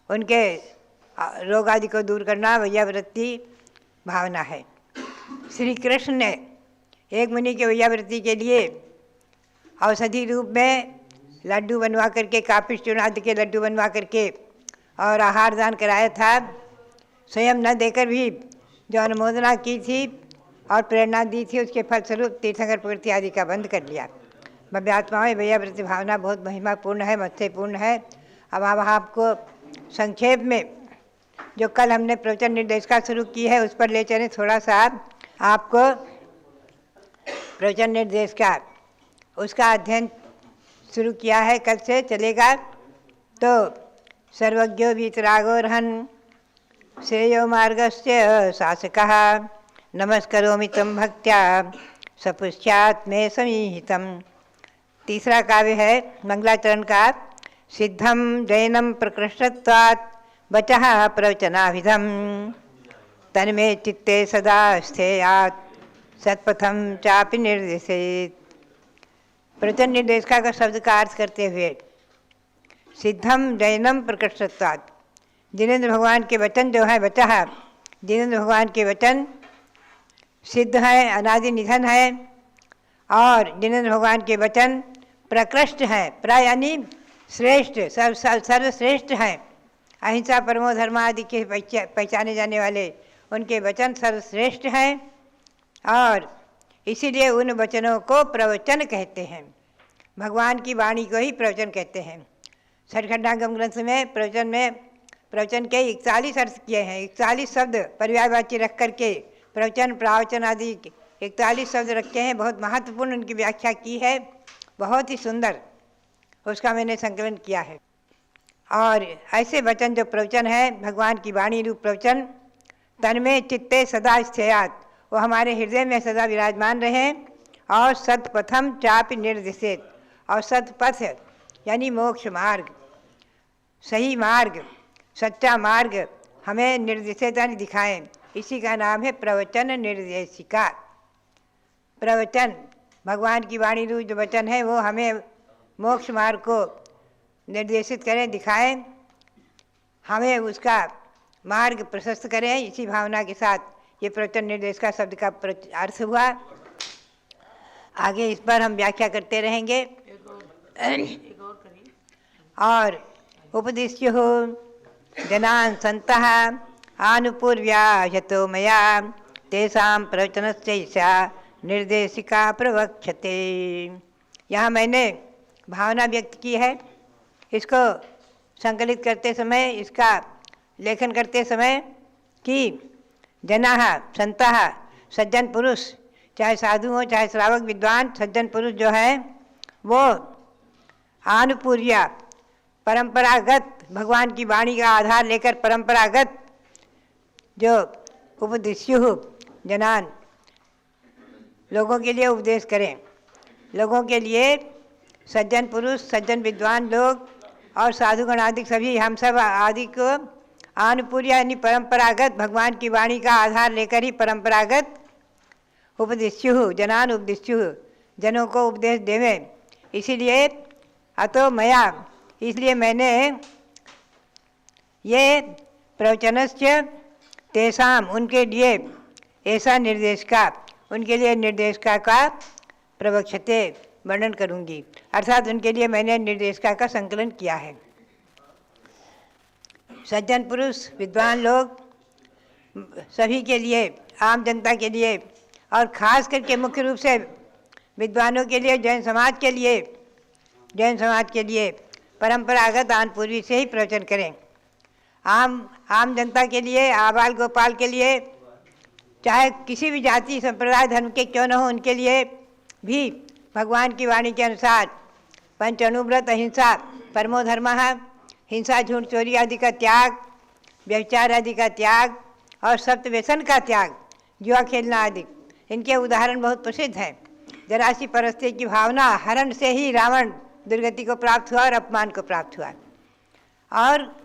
Speaker 6: उनके रोग आदि को दूर करना वैयावृत्ति भावना है। श्री कृष्ण ने एक मुनि के वैयावृत्ति के लिए औषधि रूप में लड्डू बनवा करके, कापिस चूर्ण आदि के लड्डू बनवा करके और आहार दान कराया था। स्वयं न देकर भी जो अनुमोदना की थी और प्रेरणा दी थी, उसके फलस्वरूप तीर्थंकर प्रवृत्ति आदि का बंद कर लिया। भव्यात्मा में वैयावृत्ति भावना बहुत महिमापूर्ण है, महत्वपूर्ण है। अब आपको संक्षेप में जो कल हमने प्रवचन निर्देशिका शुरू की है उस पर ले चलें। थोड़ा सा आपको प्रवचन निर्देशिका उसका अध्ययन शुरू किया है, कल से चलेगा। तो सर्वज्ञो वीतरागोरहन श्रेयो मार्गस्य शासकः नमस्करोमि तं भक्त्या सपुष्यात् मे समीहितम्। तीसरा काव्य है मंगलाचरण का। सिद्धम जैनम प्रकृष्टत्वात् वचः प्रवचनाभिधम तन्मे चित्ते सदा स्थेयात् सत्पथम चापि निर्देशेत्। प्रवचन निर्देशिका का शब्द का अर्थ करते हुए, सिद्धम जैनम प्रकृष्टत्वात्, जिनेन्द्र भगवान के वचन जो है, वचः जिनेन्द्र भगवान के वचन सिद्ध है, अनादि निधन है। और जिनेन्द्र भगवान के वचन प्रकृष्ट हैं, प्राय यानी श्रेष्ठ, सर्वश्रेष्ठ हैं। अहिंसा परमो धर्म आदि के पहचाने जाने वाले उनके वचन सर्वश्रेष्ठ हैं। और इसीलिए उन वचनों को प्रवचन कहते हैं। भगवान की वाणी को ही प्रवचन कहते हैं। सठखंडागम ग्रंथ में प्रवचन के 41 अर्थ किए हैं। 41 शब्द पर्यायवाची रख करके प्रवचन, प्रावचन आदि 41 शब्द रखे हैं। बहुत महत्वपूर्ण उनकी व्याख्या की है, बहुत ही सुंदर, उसका मैंने संकलन किया है। और ऐसे वचन जो प्रवचन है, भगवान की वाणी रूप प्रवचन, तन्मे चित्ते सदा स्थेयात्, वो हमारे हृदय में सदा विराजमान रहे। और सत्पथम चापि निर्दिशेत्, और सत्पथ यानी मोक्ष मार्ग, सही मार्ग, सच्चा मार्ग हमें निर्देशित यानी दिखाएं। इसी का नाम है प्रवचन निर्देशिका। प्रवचन भगवान की वाणी रूप जो वचन है वो हमें मोक्ष मार्ग को निर्देशित करें, दिखाएं, हमें उसका मार्ग प्रशस्त करें। इसी भावना के साथ ये प्रवचन निर्देशिका शब्द का अर्थ हुआ। आगे इस पर हम व्याख्या करते रहेंगे। और उपदिश्य हो जनान् संतः आनुपूर्व्या यतो मया तेषां प्रवचनस्यैषा निर्देशिका प्रवक्ष्यते। यहाँ मैंने भावना व्यक्त की है। इसको संकलित करते समय, इसका लेखन करते समय कि जनाः संतः सज्जन पुरुष, चाहे साधु हो चाहे श्रावक विद्वान, सज्जन पुरुष जो है वो आनुपूर्या परंपरागत भगवान की वाणी का आधार लेकर परंपरागत जो उपदेश्यु जनान लोगों के लिए उपदेश करें। लोगों के लिए सज्जन पुरुष, सज्जन विद्वान लोग और साधुगण आदि सभी, हम सब आदि को आनुपूर्या यानी परंपरागत भगवान की वाणी का आधार लेकर ही परंपरागत उपदेश्यु जनान उपदेश्यु जनों को उपदेश देवें। इसीलिए अतो मया इसलिए मैंने ये प्रवचनस्य तेषाम उनके लिए ऐसा उनके लिए निर्देशिका का प्रवक्षते वर्णन करूंगी, अर्थात उनके लिए मैंने निर्देशिका का संकलन किया है। सज्जन पुरुष विद्वान लोग सभी के लिए, आम जनता के लिए और ख़ास करके मुख्य रूप से विद्वानों के लिए, जैन समाज के लिए परंपरागत आन पूर्वी से ही प्रवचन करें। आम जनता के लिए, आबाल गोपाल के लिए, चाहे किसी भी जाति संप्रदाय धर्म के क्यों न हो, उनके लिए भी भगवान की वाणी के अनुसार पंच अनुव्रत, अहिंसा परमो धर्मः, हिंसा झूठ चोरी आदि का त्याग, व्यभिचार आदि का त्याग और सप्त व्यसन का त्याग, जुआ खेलना आदि, इनके उदाहरण बहुत प्रसिद्ध हैं। जरासी परस्ते की भावना हरण से ही रावण दुर्गति को प्राप्त हुआ और अपमान को प्राप्त हुआ, और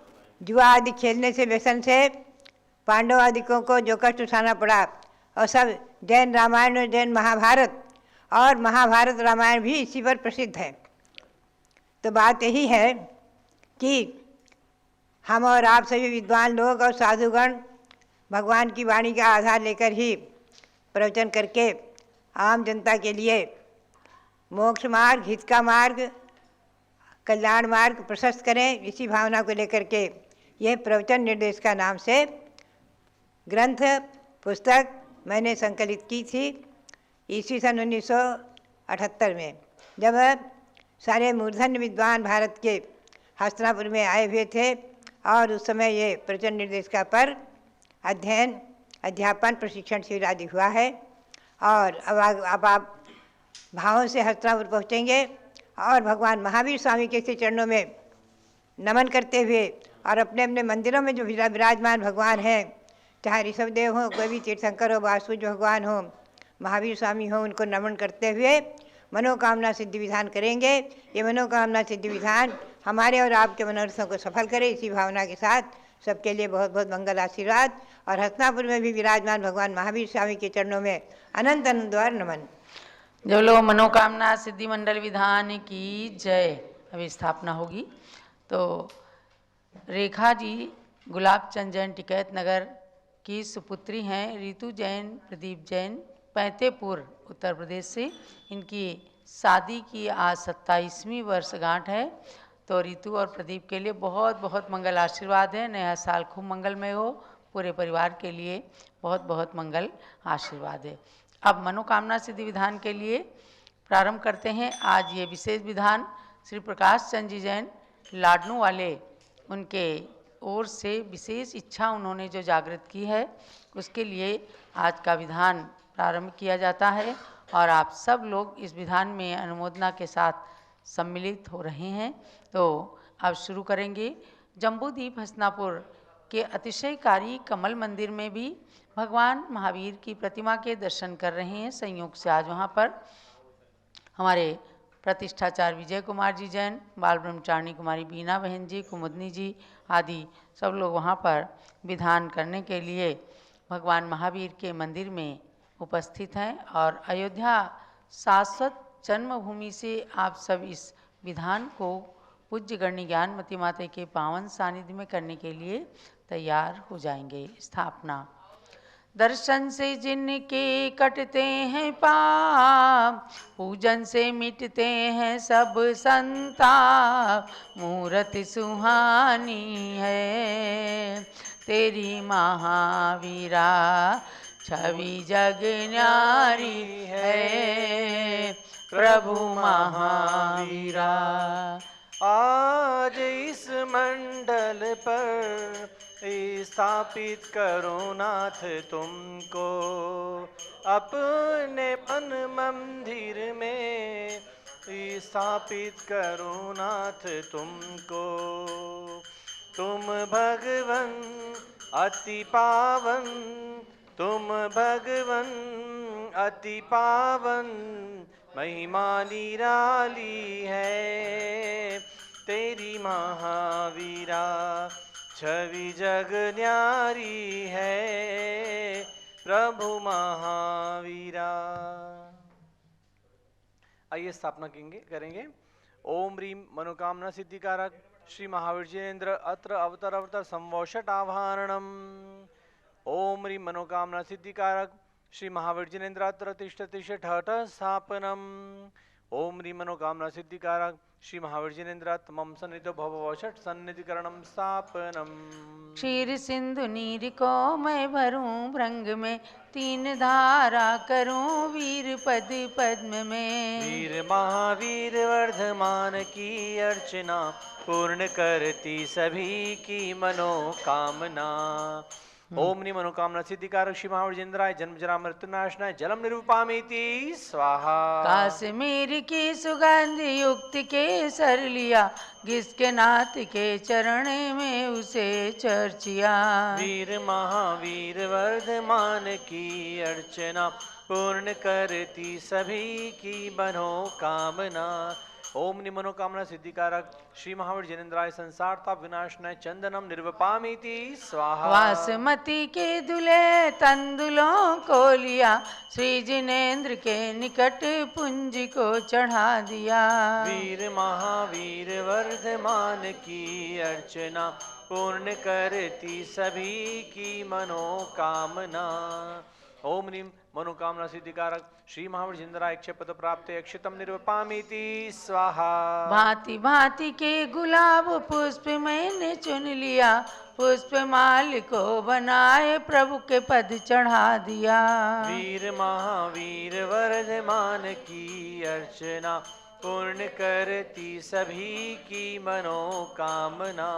Speaker 6: जुआ आदि खेलने से, व्यसन से पांडव आदिकों को जो कष्ट उठाना पड़ा, और सब जैन रामायण और जैन महाभारत और महाभारत रामायण भी इसी पर प्रसिद्ध है। तो बात यही है कि हम और आप सभी विद्वान लोग और साधुगण भगवान की वाणी का आधार लेकर ही प्रवचन करके आम जनता के लिए मोक्ष मार्ग, हित का मार्ग, कल्याण मार्ग प्रशस्त करें। इसी भावना को लेकर के यह प्रवचन निर्देश का नाम से ग्रंथ पुस्तक मैंने संकलित की थी ईस्वी सन 1978 में, जब सारे मूर्धन्य विद्वान भारत के हस्तिनापुर में आए हुए थे, और उस समय ये प्रवचन निर्देशिका पर अध्ययन, अध्यापन, प्रशिक्षण शिविर आदि हुआ है। और अब आप भावों से हस्तिनापुर पहुँचेंगे और भगवान महावीर स्वामी के चरणों में नमन करते हुए और अपने अपने मंदिरों में जो विराजमान भगवान हैं, चाहे ऋषभदेव हो, कोई भी तीर्थंकर हो, वासुदेव भगवान हो, महावीर स्वामी हो, उनको नमन करते हुए मनोकामना सिद्धि विधान करेंगे। ये मनोकामना सिद्धि विधान हमारे और आपके मनोरथों को सफल करे, इसी भावना के साथ सबके लिए बहुत बहुत मंगल आशीर्वाद। और हस्तिनापुर में भी विराजमान भगवान महावीर स्वामी के चरणों में अनंत अनंतवार नमन।
Speaker 5: जो लोग मनोकामना सिद्धि मंडल विधान की जय। अभी स्थापना होगी। तो रेखा जी गुलाब चंद जैन टिकैत नगर की सुपुत्री हैं। रितु जैन, प्रदीप जैन, पैंतेपुर उत्तर प्रदेश से। इनकी शादी की आज 27वीं वर्षगांठ है। तो रितु और प्रदीप के लिए बहुत बहुत मंगल आशीर्वाद है। नया साल खूब मंगलमय हो, पूरे परिवार के लिए बहुत बहुत मंगल आशीर्वाद है। अब मनोकामना सिद्धि विधान के लिए प्रारंभ करते हैं। आज ये विशेष विधान श्री प्रकाश चंद जी जैन लाडनू वाले, उनके ओर से विशेष इच्छा उन्होंने जो जागृत की है, उसके लिए आज का विधान प्रारंभ किया जाता है। और आप सब लोग इस विधान में अनुमोदना के साथ सम्मिलित हो रहे हैं। तो अब शुरू करेंगे। जम्बूद्वीप हस्तिनापुर के अतिशयकारी कमल मंदिर में भी भगवान महावीर की प्रतिमा के दर्शन कर रहे हैं। संयोग से आज वहाँ पर हमारे प्रतिष्ठाचार्य विजय कुमार जी जैन, बाल ब्रह्मचारिणी कुमारी बीना बहन जी, कुमुदनी जी आदि सब लोग वहाँ पर विधान करने के लिए भगवान महावीर के मंदिर में उपस्थित हैं। और अयोध्या शाश्वत जन्मभूमि से आप सब इस विधान को पूज्य गण्य ज्ञानमती माता के पावन सानिध्य में करने के लिए तैयार हो जाएंगे। स्थापना। दर्शन से जिनके कटते हैं पाप, पूजन से मिटते हैं सब संताप। मूरत सुहानी है तेरी महावीरा, छवि जग न्यारी है प्रभु महावीरा।
Speaker 3: आज इस मंडल पर स्थापित करो नाथ तुमको, अपने मन मंदिर में स्थापित करो नाथ तुमको। तुम भगवन अति पावन, तुम भगवन अति पावन, महिमा निराली है तेरी महावीरा, छवि जग न्यारी है प्रभु महावीरा। आइए स्थापना करेंगे। ओम ह्रीम मनोकामना सिद्धिकारक श्री महावीर्येन्द्र अत्र अवतर संवोषट आभारणम। ओम ह्रीं मनोकामना सिद्धिकारक श्री महावीर्येन्द्र अत्र तिष्ठ ठठ स्थापनम। ओम ह्रीं मनोकामना सिद्धिकारक श्री महावीर्येन्द्र मम सन्निधो भववषट सन्निधिकरणम स्थापनम।
Speaker 5: क्षीर सिंधु नीर को मैं भरूं भृंग में, तीन धारा करूं वीर पद पद्म में।
Speaker 3: वीर महावीर वर्धमान की अर्चना, पूर्ण करती सभी की मनोकामना। ओम नी मनोकामना सिद्धिकारक श्री महावीर्येन्द्राय जन्म जरा मृत्युनाशनाय जलम निरूपामीति स्वाहा।
Speaker 5: काश्मीर की सुगंध युक्त के सर लिया, जिसके नाथ के चरण में उसे चर्चिया।
Speaker 3: वीर महावीर वर्धमान की अर्चना, पूर्ण करती सभी की मनोकामना। ओम नि मनोकामना सिद्धिकारक श्री महावीर्येन्द्राय संसार ताप विनाशनाय चंदनम निर्वपामीति स्वाहा।
Speaker 5: वासमती के दुले तंदुलों को लिया, श्री जिनेन्द्र के निकट पुंज को चढ़ा दिया।
Speaker 3: वीर महावीर वर्धमान की अर्चना, पूर्ण करती सभी की मनोकामना। ओम नीम मनोकामना सिद्धिकारक श्री महावीर्येन्द्राय क्षपत प्राप्त अक्षतम निर्वपामीति स्वाहा।
Speaker 5: भांति भांति के गुलाब पुष्प मैंने चुन लिया, पुष्प माल को बनाए प्रभु के पद चढ़ा दिया।
Speaker 3: वीर महावीर वर्धमान की अर्चना, पूर्ण करती सभी की मनोकामना।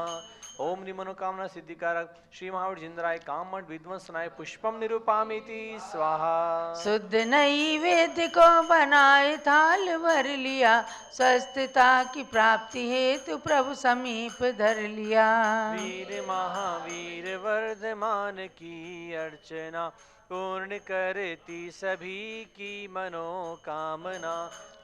Speaker 3: ओम नि मनोकामना सिद्धिकारक श्री महावीर्येन्द्राय कामठ विध्वंसनाय पुष्पम निरूपामीति स्वाहा।
Speaker 5: शुद्ध नैवेद्य को बनाए थाल भर लिया, स्वस्थता की प्राप्ति हेतु प्रभु समीप धर लिया।
Speaker 3: वीर महावीर वर्धमान की अर्चना, पूर्ण करती सभी की मनोकामना।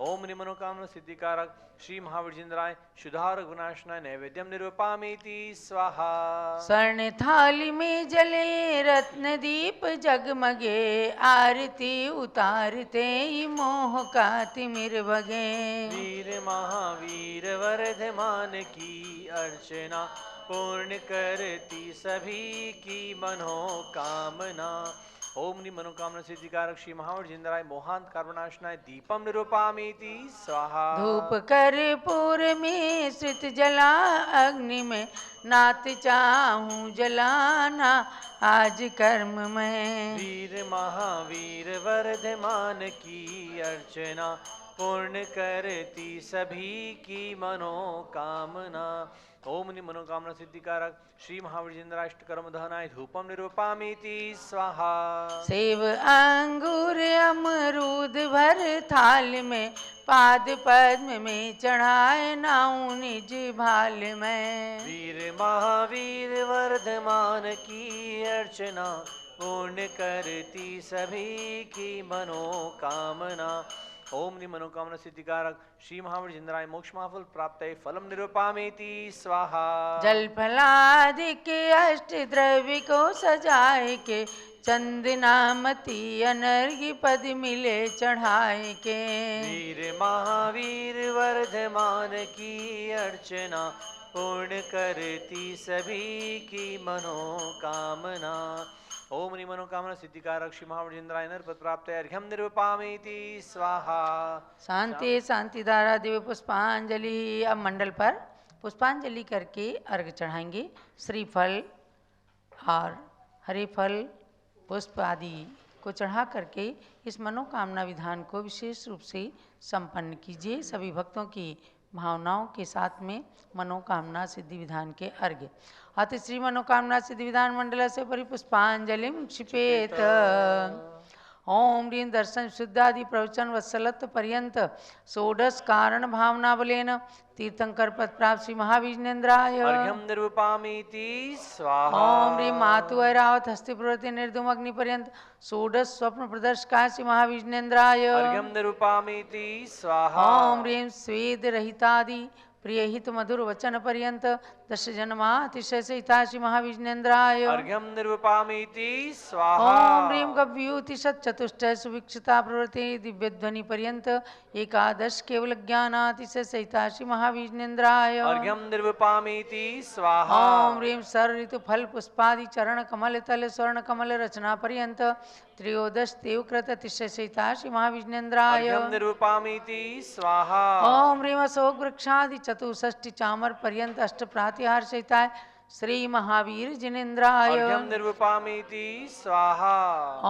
Speaker 3: ओम नि मनोकामना सिद्धिकारक श्री महावीर्येन्द्राय शुद्धारक विनाशनाय नैवेद्यम निरूपामीति स्वाहा।
Speaker 5: स्वर्ण थाली में जले रत्न दीप जगमगे, आरती उतारते ही मोह का तिमिर भगे।
Speaker 3: वीर महावीर वर्धमान की अर्चना, पूर्ण करती सभी की मनोकामना। ओम नि मनोकामना सिद्धिकारक श्री महावीर्येन्द्राय मोहांत कार्बनाशनाय दीपम निरूपामीति स्वाहा।
Speaker 5: धूप कर्पूर में श्रित जला अग्नि में, नात चाहूं जलाना आज कर्म में।
Speaker 3: वीर महावीर वर्धमान की अर्चना, पूर्ण करती सभी की मनोकामना। ओम नि मनोकामना सिद्धिकारक श्री महावीर्येन्द्राय अष्टकर्म दहनाय धूपम निरूपामीति स्वाहा।
Speaker 5: सेव अंगूर अमरूद भर थाल में, पाद पद्म में चढ़ाए नाऊ निज भाल में।
Speaker 3: वीर महावीर वर्धमान की अर्चना, पूर्ण करती सभी की मनोकामना। ओम नि मनोकामना सिद्धिकारक श्री महावीर्येन्द्राय मोक्ष महाफल प्राप्त फलम निरूपामीति स्वाहा।
Speaker 5: जल फलादि के अष्ट द्रव्य को सजाए के, चंदनामती अनर्घ्य पद मिले चढ़ाए के।
Speaker 3: वीर महावीर वर्धमान की अर्चना, पूर्ण करती सभी की मनोकामना। ओम नि मनोकामना सिद्धिकारक श्री महावीर्येन्द्राय नरपद प्राप्त अर्घ्यम निरूपामीति स्वाहा।
Speaker 5: शांति शांति धारा दिव्य पुष्पांजलि। अब मंडल पर पुष्पांजलि करके अर्घ चढ़ाएंगे। श्रीफल और हरे फल पुष्प आदि को चढ़ा करके इस मनोकामना विधान को विशेष रूप से संपन्न कीजिए। सभी भक्तों की भावनाओं के साथ में मनोकामना सिद्धि विधान के अर्घ्य। अति श्री मनोकामना सिद्धि विधान मंडल से परिपुष्पांजलिम क्षिपेत। ओम ह्रीं दर्शन शुद्धादि प्रवचन वत्सलत्व पर्यंत षोडश कारण भावना बलेन तीर्थंकर पद प्राप्त श्री महावीर्येन्द्राय
Speaker 3: अर्घ्यम निरूपामीति स्वाहा।
Speaker 5: ओम ह्रीं मातु ऐरावत हस्ति प्रवृत्ति निर्धूम अग्नि पर्यंत षोडश स्वप्न प्रदर्शकाय श्री महाविष्णेन्द्राय
Speaker 3: अर्घ्यं निरूपामीति स्वाहा
Speaker 5: ओम ह्रीं स्वेद रहितादि प्रियहित मधुर वचन पर्यंत दश जन्मा अतिशय सहिता श्री महाविष्णेन्द्राय
Speaker 3: अर्घ्यं निरूपामीति स्वाहा
Speaker 5: ओम ह्रीं गव्यूति चतुष्टय सुविक्षिता प्रवृत्ति दिव्य ध्वनि पर्यंत एकादश केवल ज्ञानातिशय सहिता श्री महाविष्णेन्द्राय
Speaker 3: अर्घ्यं निरूपामीति स्वाहा
Speaker 5: ओम ह्रीं सर ऋतु फल पुष्पादि चरण कमल तल स्वर्ण कमल रचना पर्यंत त्रयोदश देवकृत अतिशय सहिता श्री महाविष्णेन्द्राय
Speaker 3: अर्घ्यं निरूपामीति स्वाहा
Speaker 5: ओम ह्रीं अशोक वृक्षादि चतुष्षष्टि चामर पर्यंत अष्ट प्रातिहार सहिताय श्री महावीर जिनेन्द्राय
Speaker 3: अर्घ्यं निरूपामीति स्वाहा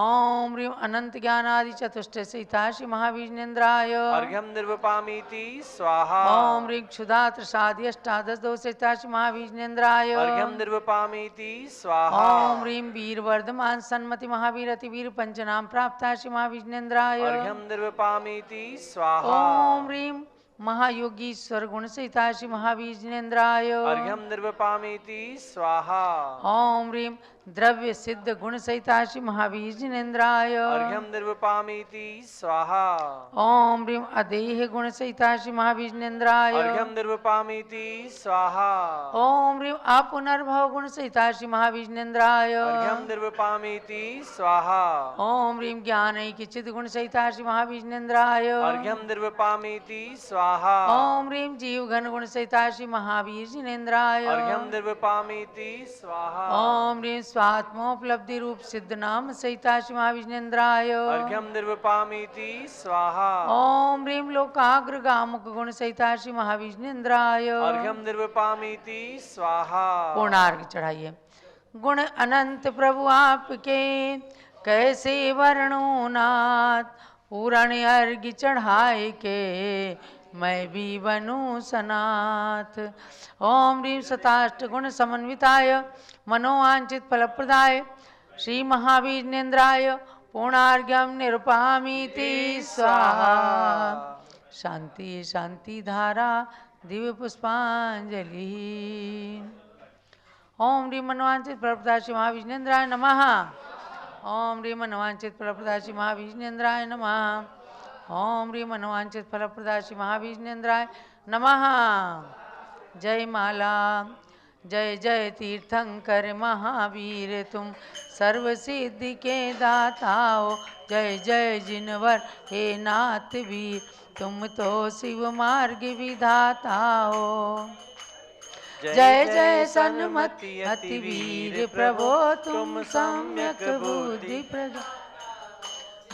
Speaker 5: ओम ह्रीं अनंत ज्ञानादि चतुष्ट सहिता श्री महाविष्णेन्द्राय
Speaker 3: अर्घ्यं निरूपामीति स्वाहा
Speaker 5: ओम ह्रीं क्षुधा त्रसादि अष्टादश दो सहिता श्री महाविष्णेन्द्राय
Speaker 3: अर्घ्यं निरूपामीति स्वाहा
Speaker 5: ओम ह्रीं वीरवर्धमान सन्मति महावीर अतिवीर पंचनाम प्राप्त श्री महाविष्णेन्द्राय
Speaker 3: अर्घ्यं निरूपामीति स्वाहा
Speaker 5: ओम ह्रीं महायोगीश्वर गुण सहिता श्री महाविष्णेन्द्राय
Speaker 3: अर्घ्यं निरूपामीति स्वाहा
Speaker 5: ओम ह्रीं द्रव्य सिद्ध गुण सहिता श्री महाविष्णेन्द्राय
Speaker 3: अर्घ्यं निरूपामीति स्वाहा
Speaker 5: ओम ह्रीं अदेह गुण सहिता श्री महाविष्णेन्द्राय
Speaker 3: अर्घ्यं निरूपामीति स्वाहा
Speaker 5: ओम ह्रीं अपुनर्भव गुण सहिता श्री महाविष्णेन्द्राय
Speaker 3: अर्घ्यं निरूपामीति स्वाहा
Speaker 5: ओम ह्रीं ज्ञानैकिचित गुण सहिता श्री महाविष्णेन्द्राय
Speaker 3: अर्घ्यं निरूपामीति स्वाहा
Speaker 5: ओम ह्रीं जीव घन गुण सहिता श्री महाविष्णेन्द्राय
Speaker 3: अर्घ्यं निरूपामीति स्वाहा
Speaker 5: ओम ह्रीं स्वात्मोपलब्धि रूप सिद्ध नाम सहिता श्री महाविष्णेन्द्राय
Speaker 3: अर्घ्यं निरूपामीति स्वाहा
Speaker 5: ओम ह्रीं लोकाग्र गामुक गुण सहिता श्री महाविष्णेन्द्राय
Speaker 3: अर्घ्यं निरूपामीति स्वाहा
Speaker 5: पूर्णार्घ चढ़ाइए। गुण अनंत प्रभु आपके कैसे वर्णो नाथ, पूरण अर्घ चढ़ाए के मैं भी बनूं सनाथ। ओम ह्रीं शताष्ट गुण समन्विताय मनोवांछित फलप्रदाय श्री महाविष्णेन्द्राय पूर्णार्घ्यं निरूपामीति स्वाहा। शांति शांति धारा दिव्य पुष्पांजलि। ओम ह्रीं मनोवांछित फलप्रदाय श्री महाविष्णेन्द्राय नमः। ओम ह्रीं मनोवांछित फलप्रदाय श्री महाविष्णेन्द्राय नमः। ओम ह्रीं मनोवांछित फलप्रदाय श्री महाविष्णेन्द्राय नमः। जय माला जय जय तीर्थंकर महावीर तुम सर्व सिद्धि के दाता हो। जय जय जिनवर हे नाथ वीर तुम तो शिव मार्ग विधाता हो। जय जय सन्मति अति वीर प्रभो तुम सम्यक बुद्धि प्रदा।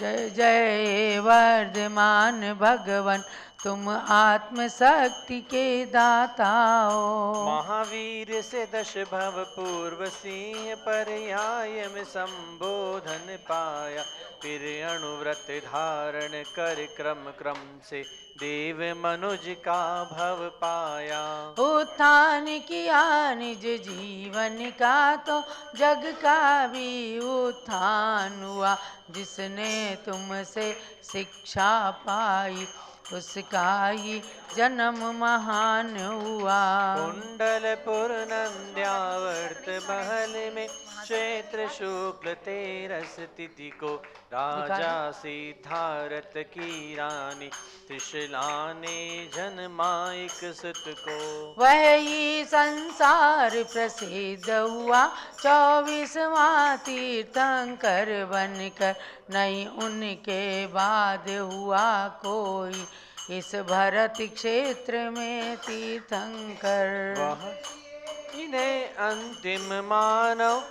Speaker 5: जय जय वर्धमान भगवन तुम आत्म शक्ति के दाता हो।
Speaker 3: महावीर से दश भव पूर्व सिंह पर्याय में संबोधन पाया, फिर अणुव्रत धारण कर क्रम क्रम से देव मनुज का भव पाया।
Speaker 5: उत्थान किया निज जीवन का तो जग का भी उत्थान हुआ। जिसने तुमसे शिक्षा पाई उसका ही जन्म महान हुआ।
Speaker 3: कुंडलपुर नंद्यावर्त महल में क्षेत्र शुक्ल तेरस तिथि को राजा सिद्धार्थ की रानी त्रिशला ने जन्माइक सुत को।
Speaker 5: वही संसार प्रसिद्ध हुआ 24वां तीर्थंकर बनकर। नहीं उनके बाद हुआ कोई इस भरत क्षेत्र में तीर्थंकर।
Speaker 3: वह इन्हें अंतिम मानव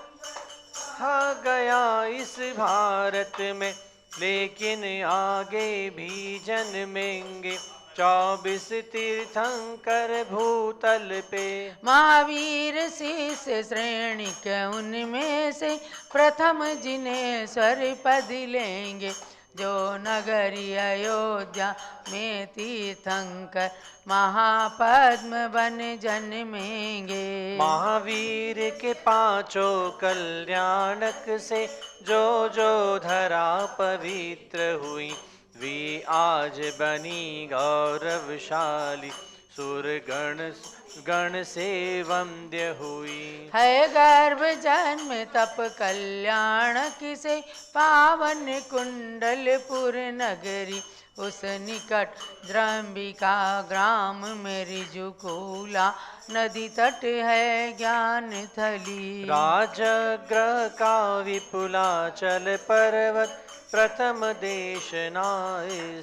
Speaker 3: हा गया इस भारत में, लेकिन आगे भी जन्मेंगे 24 तीर्थंकर भूतल पे।
Speaker 5: महावीर शिष्य श्रेणी के उनमें से प्रथम जिन्हें स्वर पद लेंगे। जो नगरी अयोध्या में तीर्थंकर महापद्म बन जन्मेंगे।
Speaker 3: महावीर के पांचों कल्याणक से जो जो धरा पवित्र हुई, वे आज बनी गौरवशाली सुर गण से वंद्य हुई।
Speaker 5: है गर्भ जन्म तप कल्याण किसे, पावन कुंडलपुर नगरी उस निकट द्रंबिका ग्राम में ऋजुकूला नदी तट है ज्ञान थली।
Speaker 3: राजग्रह का विपुलाचल पर्वत प्रथम देशना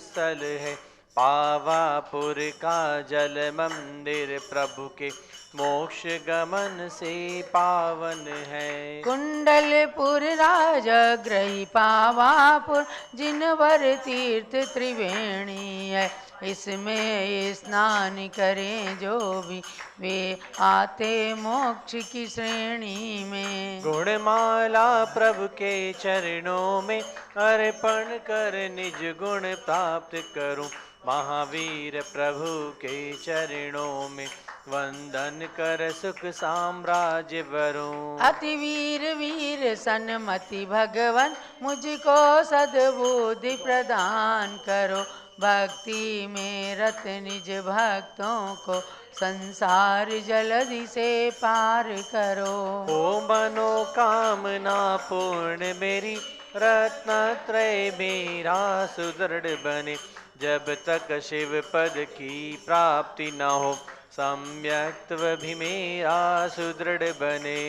Speaker 3: स्थल है, पावापुर का जल मंदिर प्रभु के मोक्ष गमन से पावन है।
Speaker 5: कुंडलपुर राजगृही पावापुर जिनवर तीर्थ त्रिवेणी है, इसमें स्नान करें जो भी वे आते मोक्ष की श्रेणी में।
Speaker 3: गुणमाला प्रभु के चरणों में अर्पण कर निज गुण प्राप्त करूं, महावीर प्रभु के चरणों में वंदन कर सुख साम्राज्य वरूं।
Speaker 5: अति वीर वीर सन्मति भगवन मुझको सद्बुद्धि प्रदान करो, भक्ति में रत निज भक्तों को संसार जलधि से पार करो।
Speaker 3: ओ मनोकामना पूर्ण मेरी, रत्नत्रय मेरा सुदृढ़ बने, जब तक शिव पद की प्राप्ति न हो, सम्यक्त्व भी मेरा सुदृढ़ बने।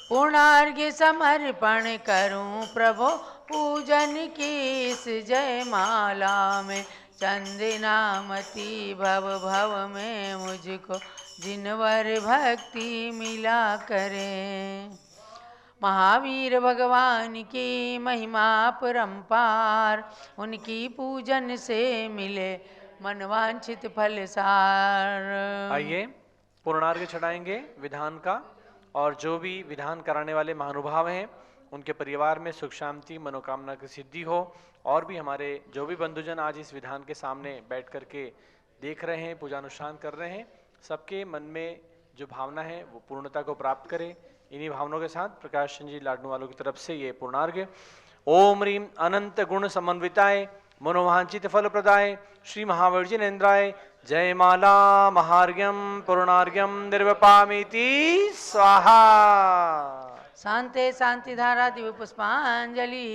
Speaker 5: पूर्णार्घ्य समर्पण करूं प्रभु पूजन की इस जयमाला में, चंदनामती भव भव में मुझको जिनवर भक्ति मिला करे। महावीर भगवान की महिमा परंपार, उनकी पूजन से मिले मनवांछित फल सार।
Speaker 3: आइए पूर्णार्घ्य चढ़ाएंगे विधान का, और जो भी विधान कराने वाले महानुभाव हैं उनके परिवार में सुख शांति मनोकामना की सिद्धि हो, और भी हमारे जो भी बंधुजन आज इस विधान के सामने बैठ करके देख रहे हैं, पूजानुष्ठान कर रहे हैं, सबके मन में जो भावना है वो पूर्णता को प्राप्त करे। इन्हीं भावनाओं के साथ प्रकाश चंद जी लाडनू वालों की तरफ से ये पूर्णार्घ्य। ओम ह्रीम अनंत गुण समन्विताय मनोवांछित फल प्रदाय श्री महावीर्जिनेन्द्राय जय माला महार्घ्यम पूर्णार्घ्यम निर्वपामीति स्वाहा।
Speaker 5: शांते शांति धारा दिव्य पुष्पांजलि,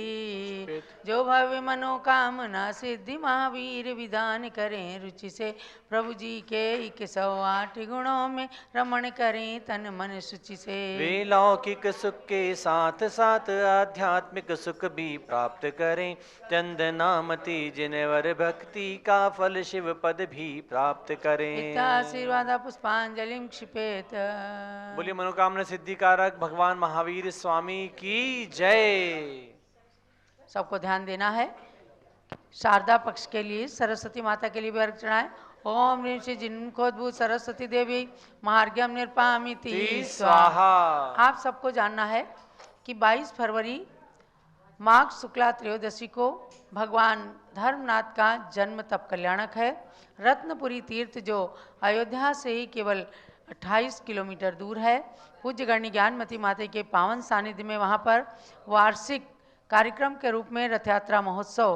Speaker 5: जो भव्य मनोकामना सिद्धि महावीर विधान करें रुचि से, प्रभु जी के 108 गुणों में रमण करें तन मन शुचि से।
Speaker 3: वे लौकिक सुख के साथ साथ आध्यात्मिक सुख भी प्राप्त करें, चंदनामती जिनवर भक्ति का फल शिव पद भी प्राप्त करें।
Speaker 5: आशीर्वाद पुष्पांजलि क्षिपेत।
Speaker 3: बोलिए मनोकामना सिद्धि कारक भगवान महावीर स्वामी की जय।
Speaker 5: सबको ध्यान देना है। शारदा पक्ष के लिए सरस्वती माता के लिए भी अर्घ चढ़ाएं। ओम ह्रीं श्री जिन्मोद्भूत सरस्वती देवी महार्घ्यम निर्पामीति स्वाहा। आप सबको जानना है कि 22 फरवरी माघ शुक्ला त्रयोदशी को भगवान धर्मनाथ का जन्म तप कल्याणक है। रत्नपुरी तीर्थ जो अयोध्या से ही केवल 28 किलोमीटर दूर है, पूज्य गणनी ज्ञानमती माता के पावन सानिध्य में वहाँ पर वार्षिक कार्यक्रम के रूप में रथ यात्रा महोत्सव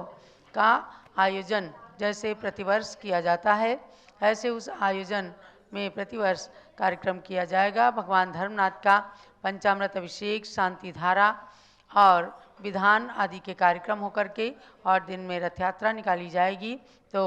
Speaker 5: का आयोजन जैसे प्रतिवर्ष किया जाता है, ऐसे उस आयोजन में प्रतिवर्ष कार्यक्रम किया जाएगा। भगवान धर्मनाथ का पंचामृत अभिषेक, शांति धारा और विधान आदि के कार्यक्रम होकर के और दिन में रथ यात्रा निकाली जाएगी। तो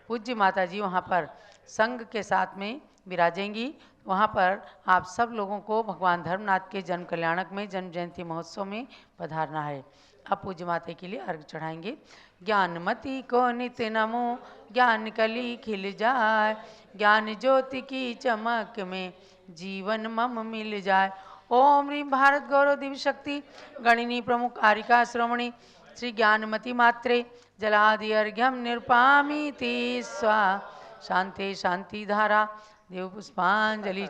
Speaker 5: पूज्य माता जी वहाँ पर संघ के साथ में विराजेंगी। वहाँ पर आप सब लोगों को भगवान धर्मनाथ के जन्म कल्याणक में जन्म जयंती महोत्सव में पधारना है। अब पूज्य माता के लिए अर्घ चढ़ाएंगे। ज्ञानमती को नित्य नमो, ज्ञान कली खिल जाए, ज्ञान ज्योति की चमक में जीवन मम मिल जाए। ओम ह्रीं भारत गौरव दिव्य शक्ति गणिनी प्रमुख आरिका श्रवणी श्री ज्ञानमती मात्रे जलादि अर्घ्यम निर्पामीति स्वा। शांति शांति धारा देव पुष्पांजलि।